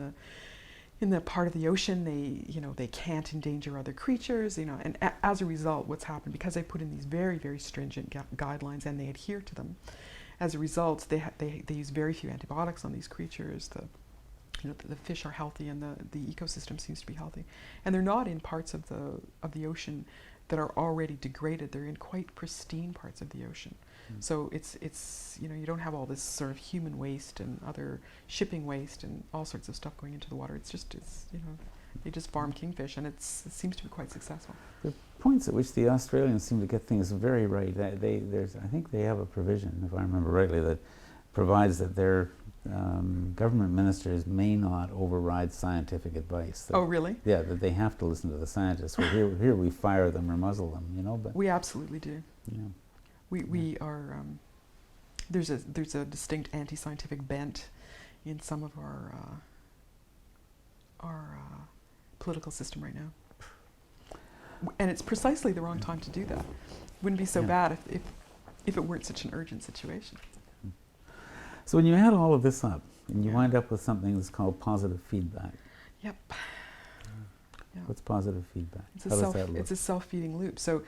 Speaker 2: the part of the ocean. They can't endanger other creatures, and as a result, what's happened, because they put in these very, very stringent guidelines and they adhere to them, as a result, they use very few antibiotics on these creatures. the fish are healthy and the ecosystem seems to be healthy. And they're not in parts of the ocean that are already degraded. They're in quite pristine parts of the ocean. So it's you don't have all this sort of human waste and other shipping waste and all sorts of stuff going into the water. It's they just farm kingfish, and it seems to be quite successful.
Speaker 1: The points at which the Australians seem to get things very right. I think they have a provision, if I remember rightly, that provides that their government ministers may not override scientific advice. That,
Speaker 2: oh, really?
Speaker 1: Yeah, that they have to listen to the scientists. Well, here we fire them or muzzle them, But
Speaker 2: We absolutely do.
Speaker 1: yeah.
Speaker 2: We are there's a distinct anti-scientific bent in some of our political system right now, and it's precisely the wrong time to do that. Wouldn't be so bad if it weren't such an urgent situation.
Speaker 1: So when you add all of this up, and you wind up with something that's called positive feedback.
Speaker 2: Yep. Yeah.
Speaker 1: What's positive feedback?
Speaker 2: It's
Speaker 1: How does that look?
Speaker 2: It's a self-feeding loop. So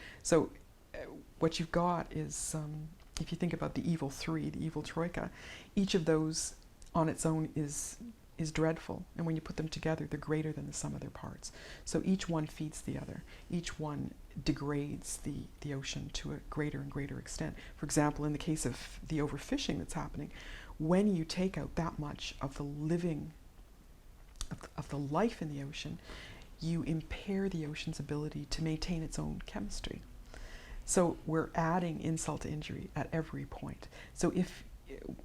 Speaker 2: what you've got is, if you think about the evil three, the evil troika, each of those on its own is dreadful, and when you put them together, they're greater than the sum of their parts. So each one feeds the other. Each one degrades the ocean to a greater and greater extent. For example, in the case of the overfishing that's happening, when you take out that much of the living, of the life in the ocean, you impair the ocean's ability to maintain its own chemistry. So we're adding insult to injury at every point. So if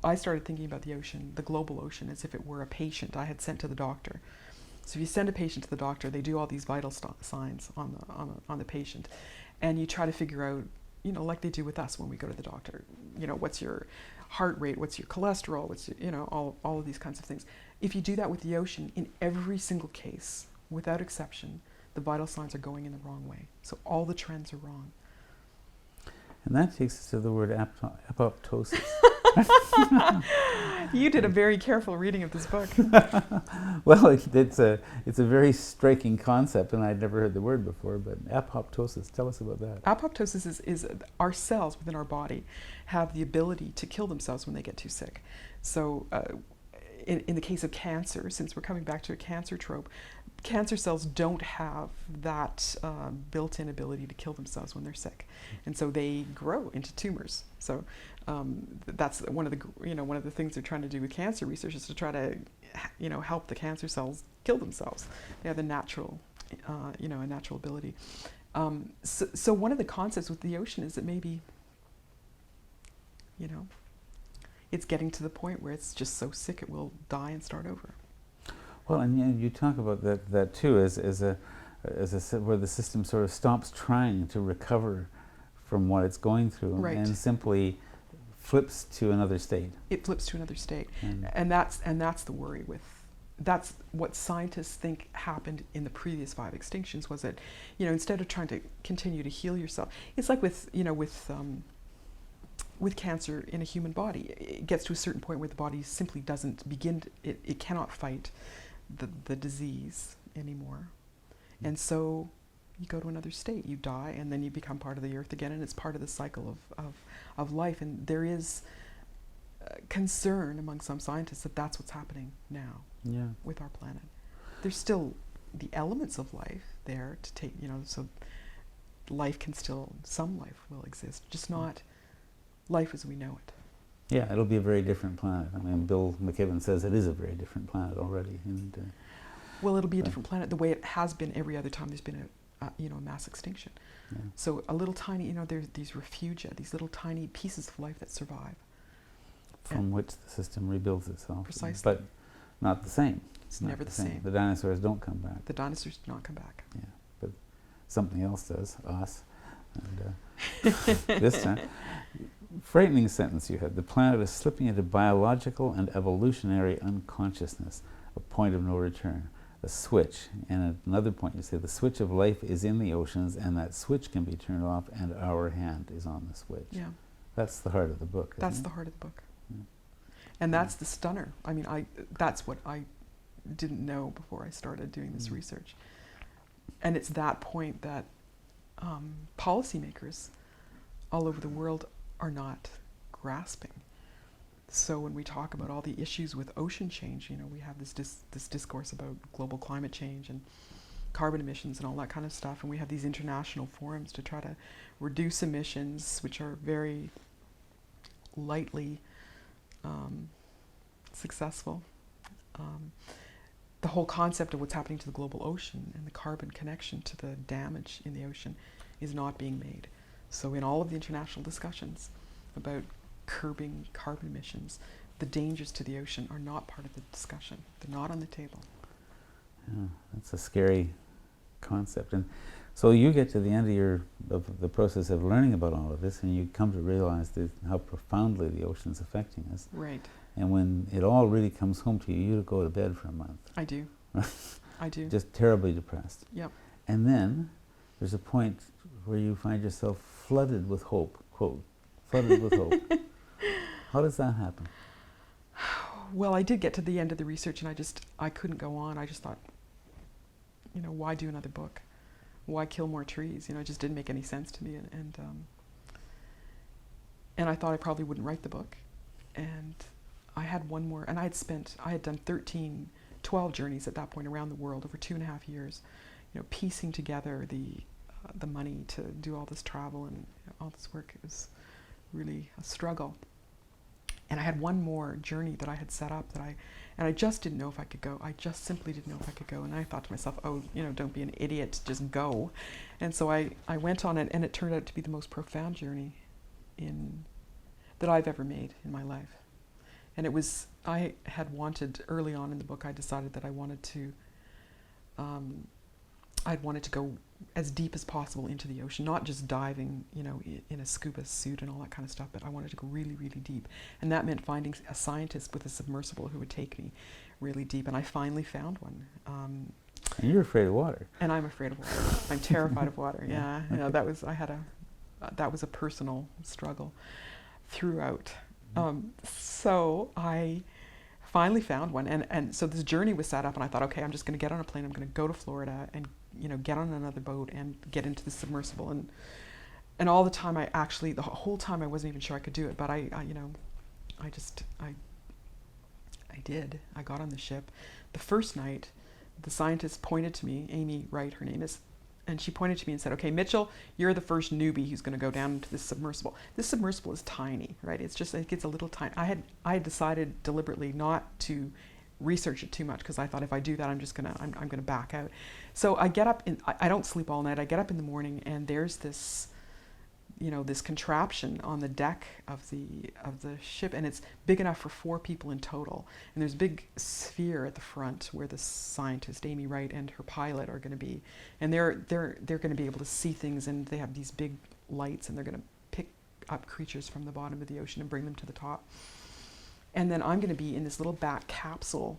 Speaker 2: I started thinking about the ocean, the global ocean, as if it were a patient I had sent to the doctor. So if you send a patient to the doctor, they do all these vital signs on the patient, and you try to figure out, like they do with us when we go to the doctor, what's your heart rate, what's your cholesterol, what's your, all of these kinds of things. If you do that with the ocean, in every single case, without exception, the vital signs are going in the wrong way. So all the trends are wrong.
Speaker 1: And that takes us to the word apoptosis.
Speaker 2: You did a very careful reading of this book.
Speaker 1: Well, it's a very striking concept, and I'd never heard the word before, but apoptosis, tell us about that.
Speaker 2: Apoptosis is our cells within our body have the ability to kill themselves when they get too sick. So in the case of cancer, since we're coming back to a cancer trope, cancer cells don't have that built-in ability to kill themselves when they're sick, and so they grow into tumors. So that's one of the things they're trying to do with cancer research is to try to help the cancer cells kill themselves. They have a natural ability. So one of the concepts with the ocean is that maybe it's getting to the point where it's just so sick it will die and start over.
Speaker 1: Well, and you talk about that too as where the system sort of stops trying to recover from what it's going through,
Speaker 2: right,
Speaker 1: and simply flips to another state.
Speaker 2: It flips to another state, and that's the worry with. That's what scientists think happened in the previous 5 extinctions, was that instead of trying to continue to heal yourself, it's like with cancer in a human body, it gets to a certain point where the body simply doesn't begin it cannot fight the disease anymore. And so you go to another state, you die, and then you become part of the earth again, and it's part of the cycle of life. And there is concern among some scientists that that's what's happening now with our planet. There's still the elements of life there to take, so some life will exist, just not life as we know it.
Speaker 1: Yeah, it'll be a very different planet. I mean, Bill McKibben says it is a very different planet already. And,
Speaker 2: well, it'll be a different planet the way it has been every other time there's been a mass extinction.
Speaker 1: Yeah.
Speaker 2: So a little tiny, there's these refugia, these little tiny pieces of life that survive.
Speaker 1: From which the system rebuilds itself.
Speaker 2: Precisely.
Speaker 1: But not the same.
Speaker 2: It's never the same.
Speaker 1: The dinosaurs don't come back.
Speaker 2: The dinosaurs do not come back.
Speaker 1: Yeah, but something else does, us. And this time, frightening sentence you had. The planet is slipping into biological and evolutionary unconsciousness, a point of no return, a switch. And at another point you say the switch of life is in the oceans, and that switch can be turned off, and our hand is on the switch.
Speaker 2: Yeah.
Speaker 1: That's the heart of the book.
Speaker 2: That's the heart of the book. Yeah. And that's the stunner. I mean, that's what I didn't know before I started doing this research. And it's that point that policymakers all over the world are not grasping. So when we talk about all the issues with ocean change, you know, we have this discourse about global climate change and carbon emissions and all that kind of stuff, and we have these international forums to try to reduce emissions, which are very lightly successful. The whole concept of what's happening to the global ocean and the carbon connection to the damage in the ocean is not being made. So in all of the international discussions about curbing carbon emissions, the dangers to the ocean are not part of the discussion. They're not on the table.
Speaker 1: Yeah, that's a scary concept. And so you get to the end of the process of learning about all of this, and you come to realize how profoundly the ocean is affecting us.
Speaker 2: Right.
Speaker 1: And when it all really comes home to you, you go to bed for a month.
Speaker 2: I do. I do.
Speaker 1: Just terribly depressed.
Speaker 2: Yep.
Speaker 1: And then there's a point where you find yourself flooded with hope, quote, flooded with hope. How does that happen?
Speaker 2: Well, I did get to the end of the research, and I couldn't go on. I just thought, you know, why do another book? Why kill more trees? You know, it just didn't make any sense to me. And I thought I probably wouldn't write the book. And I had one more, and I had done 12 journeys at that point around the world over 2.5 years, you know, piecing together the money to do all this travel and all this work. It was really a struggle. And I had one more journey that I had set up and I just didn't know if I could go. I just simply didn't know if I could go. And I thought to myself, oh, you know, don't be an idiot, just go. And so I went on it, and it turned out to be the most profound journey that I've ever made in my life. And it was, I had wanted, early on in the book, I decided that I wanted to go as deep as possible into the ocean, not just diving, you know, in a scuba suit and all that kind of stuff, but I wanted to go really, really deep. And that meant finding a scientist with a submersible who would take me really deep. And I finally found one.
Speaker 1: And you're afraid of water.
Speaker 2: And I'm afraid of water. I'm terrified of water. Yeah, you know, that was a personal struggle throughout. So I finally found one, and so this journey was set up, and I thought, okay, I'm just going to get on a plane, I'm going to go to Florida and, you know, get on another boat and get into the submersible, and all the time the whole time I wasn't even sure I could do it, but I did. I got on the ship. The first night, the scientist pointed to me, Amy Wright, her name is, and she pointed to me and said, okay, Mitchell, you're the first newbie who's going to go down into this submersible. This submersible is tiny, right? It gets a little tiny. I had decided deliberately not to research it too much, because I thought if I do that, I'm going to back out. So I get up, I don't sleep all night. I get up in the morning, and there's this, you know, this contraption on the deck of the ship, and it's big enough for 4 people in total. And there's a big sphere at the front where the scientist Amy Wright and her pilot are going to be, and they're going to be able to see things, and they have these big lights, and they're going to pick up creatures from the bottom of the ocean and bring them to the top. And then I'm going to be in this little back capsule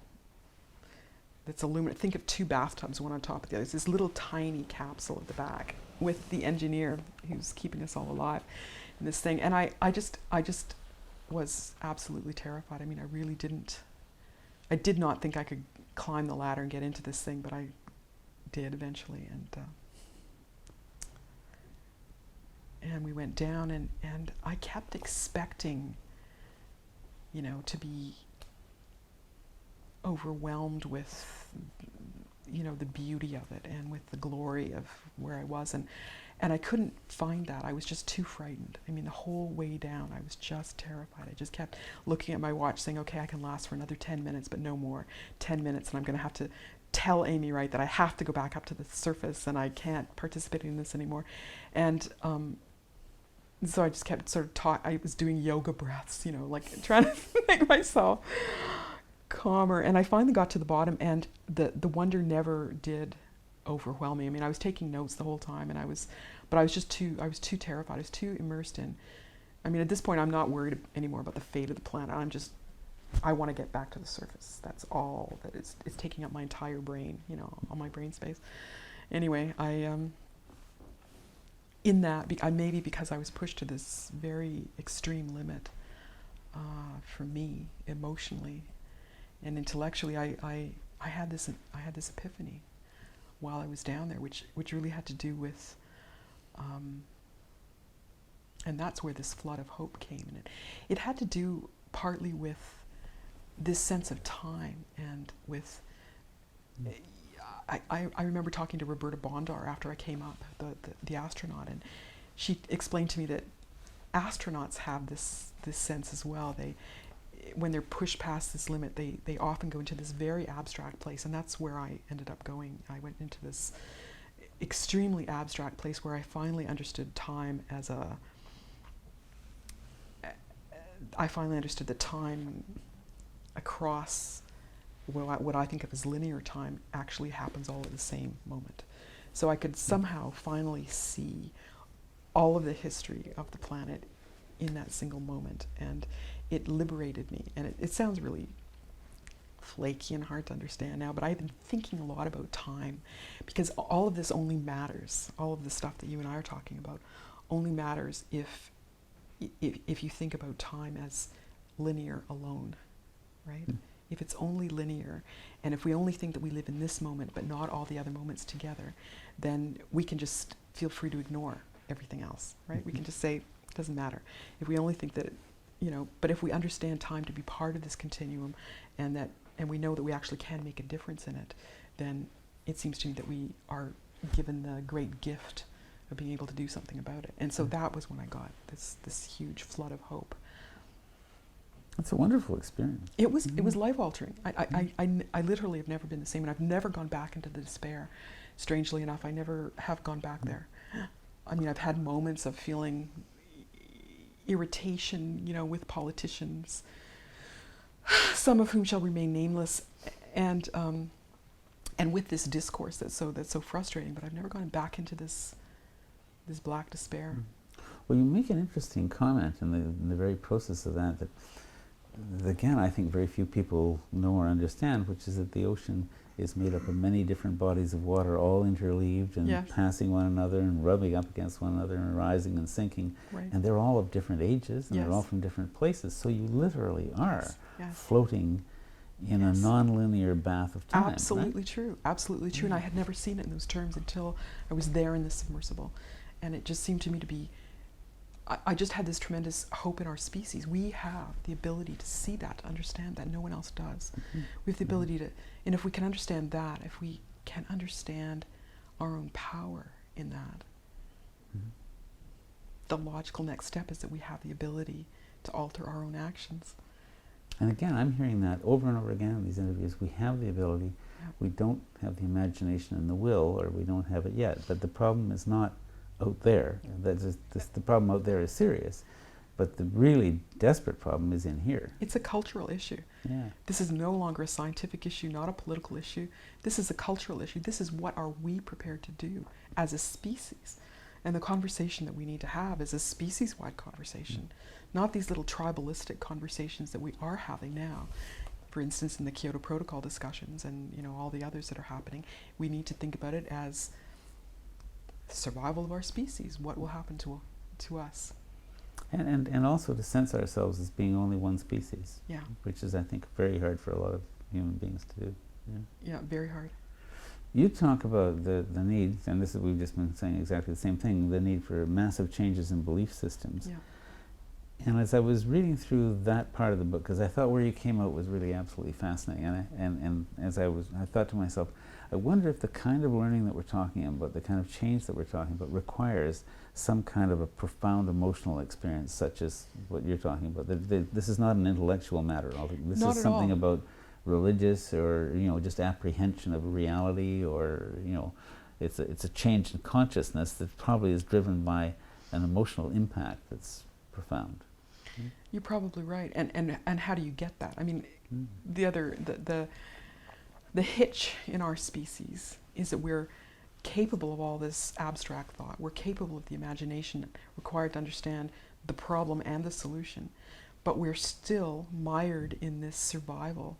Speaker 2: that's aluminum. Think of 2 bathtubs, one on top of the other. It's this little tiny capsule at the back with the engineer who's keeping us all alive in this thing. And I just was absolutely terrified. I mean, I did not think I could climb the ladder and get into this thing, but I did eventually. And we went down, and I kept expecting, you know, to be overwhelmed with, you know, the beauty of it and with the glory of where I was, and I couldn't find that. I was just too frightened. I mean, the whole way down, I was just terrified. I just kept looking at my watch, saying, okay, I can last for another 10 minutes, but no more. 10 minutes, and I'm going to have to tell Amy Wright that I have to go back up to the surface, and I can't participate in this anymore. And so I just kept I was doing yoga breaths, you know, like trying to make myself calmer. And I finally got to the bottom, and the wonder never did overwhelm me. I mean, I was taking notes the whole time, but I was too terrified. I was too immersed in, I mean, at this point, I'm not worried anymore about the fate of the planet. I want to get back to the surface. That's all that it's taking up my entire brain, you know, all my brain space. Anyway, in that, maybe because I was pushed to this very extreme limit, for me, emotionally and intellectually, I had this epiphany while I was down there, which really had to do with, and that's where this flood of hope came. And it had to do partly with this sense of time, and with, I remember talking to Roberta Bondar after I came up, the astronaut, and she explained to me that astronauts have this sense as well. When they're pushed past this limit, they often go into this very abstract place, and that's where I ended up going. I went into this extremely abstract place where I finally understood time as I finally understood that time across what I think of as linear time actually happens all at the same moment. So I could somehow finally see all of the history of the planet in that single moment, and it liberated me. And it sounds really flaky and hard to understand now, but I've been thinking a lot about time, because all of this only matters, all of the stuff that you and I are talking about only matters if you think about time as linear alone, right? If it's only linear, and if we only think that we live in this moment but not all the other moments together, then we can just feel free to ignore everything else, right? We can just say, it doesn't matter. If we only think that, but if we understand time to be part of this continuum, and we know that we actually can make a difference in it, then it seems to me that we are given the great gift of being able to do something about it. And so that was when I got this huge flood of hope.
Speaker 1: That's a wonderful experience.
Speaker 2: It was life-altering. I literally have never been the same, and I've never gone back into the despair. Strangely enough, I never have gone back there. I mean, I've had moments of feeling irritation, with politicians, some of whom shall remain nameless, and with this discourse that's so frustrating. But I've never gone back into this black despair.
Speaker 1: Well, you make an interesting comment in the very process of that again, I think very few people know or understand, which is that the ocean is made up of many different bodies of water, all interleaved and passing one another and rubbing up against one another and rising and sinking.
Speaker 2: Right.
Speaker 1: And they're all of different ages, and they're all from different places. So you literally are floating in a non-linear bath of time.
Speaker 2: Absolutely
Speaker 1: right?
Speaker 2: true. Absolutely true. And I had never seen it in those terms until I was there in the submersible. And it just seemed to me to be, I just had this tremendous hope in our species. We have the ability to see that, to understand that. No one else does. We have the ability to, and if we can understand that, if we can understand our own power in that, the logical next step is that we have the ability to alter our own actions.
Speaker 1: And again, I'm hearing that over and over again in these interviews. We have the ability. We don't have the imagination and the will, or we don't have it yet. But the problem is not out there. The problem out there is serious, but the really desperate problem is in here.
Speaker 2: It's a cultural issue.
Speaker 1: Yeah.
Speaker 2: This is no longer a scientific issue, not a political issue. This is a cultural issue. This is what are we prepared to do as a species. And the conversation that we need to have is a species-wide conversation, not these little tribalistic conversations that we are having now. For instance, in the Kyoto Protocol discussions and all the others that are happening, we need to think about it as survival of our species. What will happen to us?
Speaker 1: And also to sense ourselves as being only one species.
Speaker 2: Yeah.
Speaker 1: Which is, I think, very hard for a lot of human beings to do.
Speaker 2: Yeah, very hard.
Speaker 1: You talk about the need, and we've just been saying exactly the same thing, the need for massive changes in belief systems.
Speaker 2: Yeah.
Speaker 1: And as I was reading through that part of the book, because I thought where you came out was really absolutely fascinating, and as I thought to myself, I wonder if the kind of learning that we're talking about, the kind of change that we're talking about, requires some kind of a profound emotional experience, such as what you're talking about. This is not an intellectual matter. This is something about religious or just apprehension of reality, or it's a change in consciousness that probably is driven by an emotional impact that's profound.
Speaker 2: You're probably right. And how do you get that? I mean, the hitch in our species is that we're capable of all this abstract thought. We're capable of the imagination required to understand the problem and the solution, but we're still mired in this survival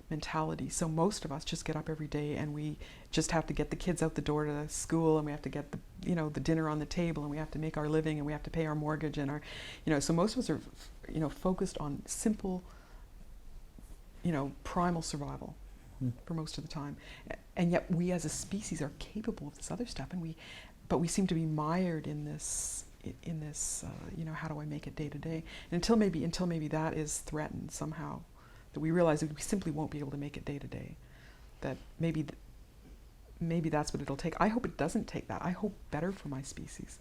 Speaker 2: mentality. So most of us just get up every day and we just have to get the kids out the door to school, and we have to get the dinner on the table, and we have to make our living, and we have to pay our mortgage, and our so most of us are focused on simple primal survival for most of the time. And yet we as a species are capable of this other stuff, but we seem to be mired in this in this, how do I make it day to day? And until maybe that is threatened somehow, that we realize that we simply won't be able to make it day to day, that maybe that's what it'll take. I hope it doesn't take that. I hope better for my species.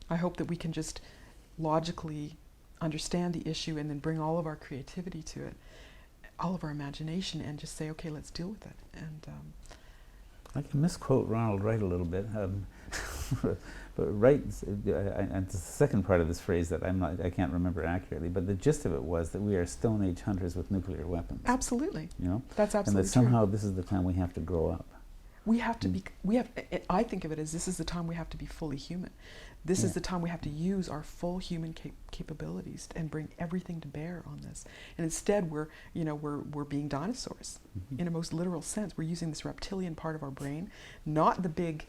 Speaker 2: I hope that we can just logically understand the issue and then bring all of our creativity to it, all of our imagination, and just say, okay, let's deal with it. And
Speaker 1: I can misquote Ronald Wright a little bit, but Wright, and the second part of this phrase that I can't remember accurately, but the gist of it was that we are Stone Age hunters with nuclear weapons.
Speaker 2: Absolutely.
Speaker 1: And
Speaker 2: That's absolutely
Speaker 1: that somehow this is the time we have to grow up.
Speaker 2: We have to be, I think of it as this is the time we have to be fully human. This is the time we have to use our full human capabilities and bring everything to bear on this. And instead we're being dinosaurs in a most literal sense. We're using this reptilian part of our brain, not the big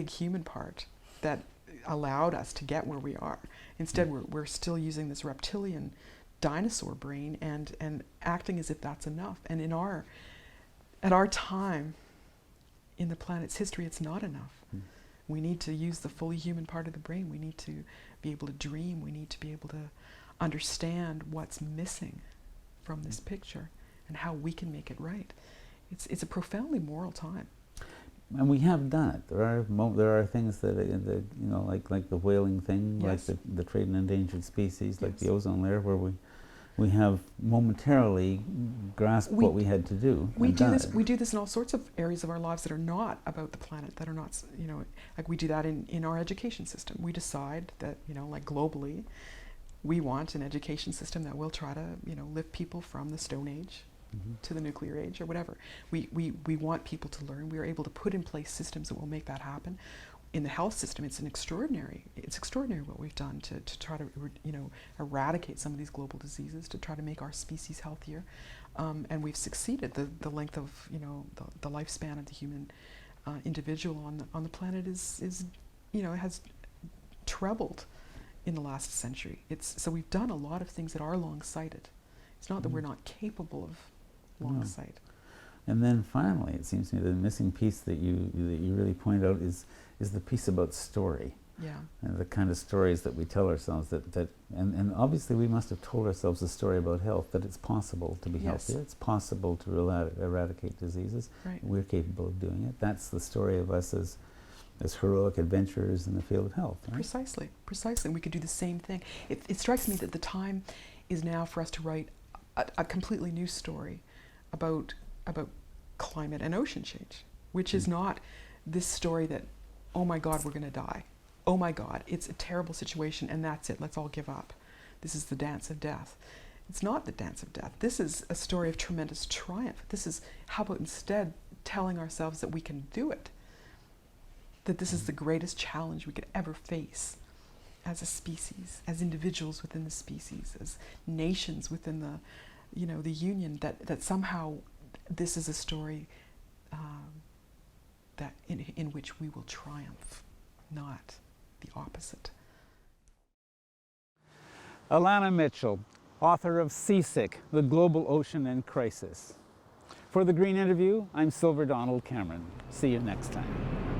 Speaker 2: human part that allowed us to get where we are. Instead we're still using this reptilian dinosaur brain and acting as if that's enough. And at our time in the planet's history, it's not enough. We need to use the fully human part of the brain. We need to be able to dream. We need to be able to understand what's missing from this picture and how we can make it right. It's a profoundly moral time.
Speaker 1: And we have done it. There are things that like the whaling thing,
Speaker 2: Yes.
Speaker 1: like the trade in endangered species, like
Speaker 2: Yes.
Speaker 1: the ozone layer, where we have momentarily grasped what we had to do.
Speaker 2: We do this in all sorts of areas of our lives that are not about the planet, that are not, like we do that in our education system. We decide that, like globally, we want an education system that will try to, lift people from the Stone Age to the nuclear age or whatever. We want people to learn. We are able to put in place systems that will make that happen. In the health system, it's extraordinary what we've done to try to eradicate some of these global diseases, to try to make our species healthier, and we've succeeded. The length of the lifespan of the human individual on the planet is has trebled in the last century. So we've done a lot of things that are long-sighted. It's not that we're not capable of long sight.
Speaker 1: And then finally, it seems to me the missing piece that you really point out is the piece about story.
Speaker 2: Yeah.
Speaker 1: And the kind of stories that we tell ourselves and obviously we must have told ourselves a story about health, that it's possible to be healthier, it's possible to eradicate diseses.
Speaker 2: Right.
Speaker 1: We're capable of doing it. That's the story of us as heroic adventurers in the field of health. Right?
Speaker 2: Precisely. And we could do the same thing. It strikes me that the time is now for us to write a completely new story about climate and ocean change, which is not this story that, oh my God, we're going to die. Oh my God, it's a terrible situation and that's it, let's all give up. This is the dance of death. It's not the dance of death. This is a story of tremendous triumph. This is, how about instead telling ourselves that we can do it? That this is the greatest challenge we could ever face as a species, as individuals within the species, as nations within the union, that somehow this is a story that in which we will triumph, not the opposite.
Speaker 1: Alanna Mitchell, author of Seasick, The Global Ocean in Crisis. For The Green Interview, I'm Silver Donald Cameron. See you next time.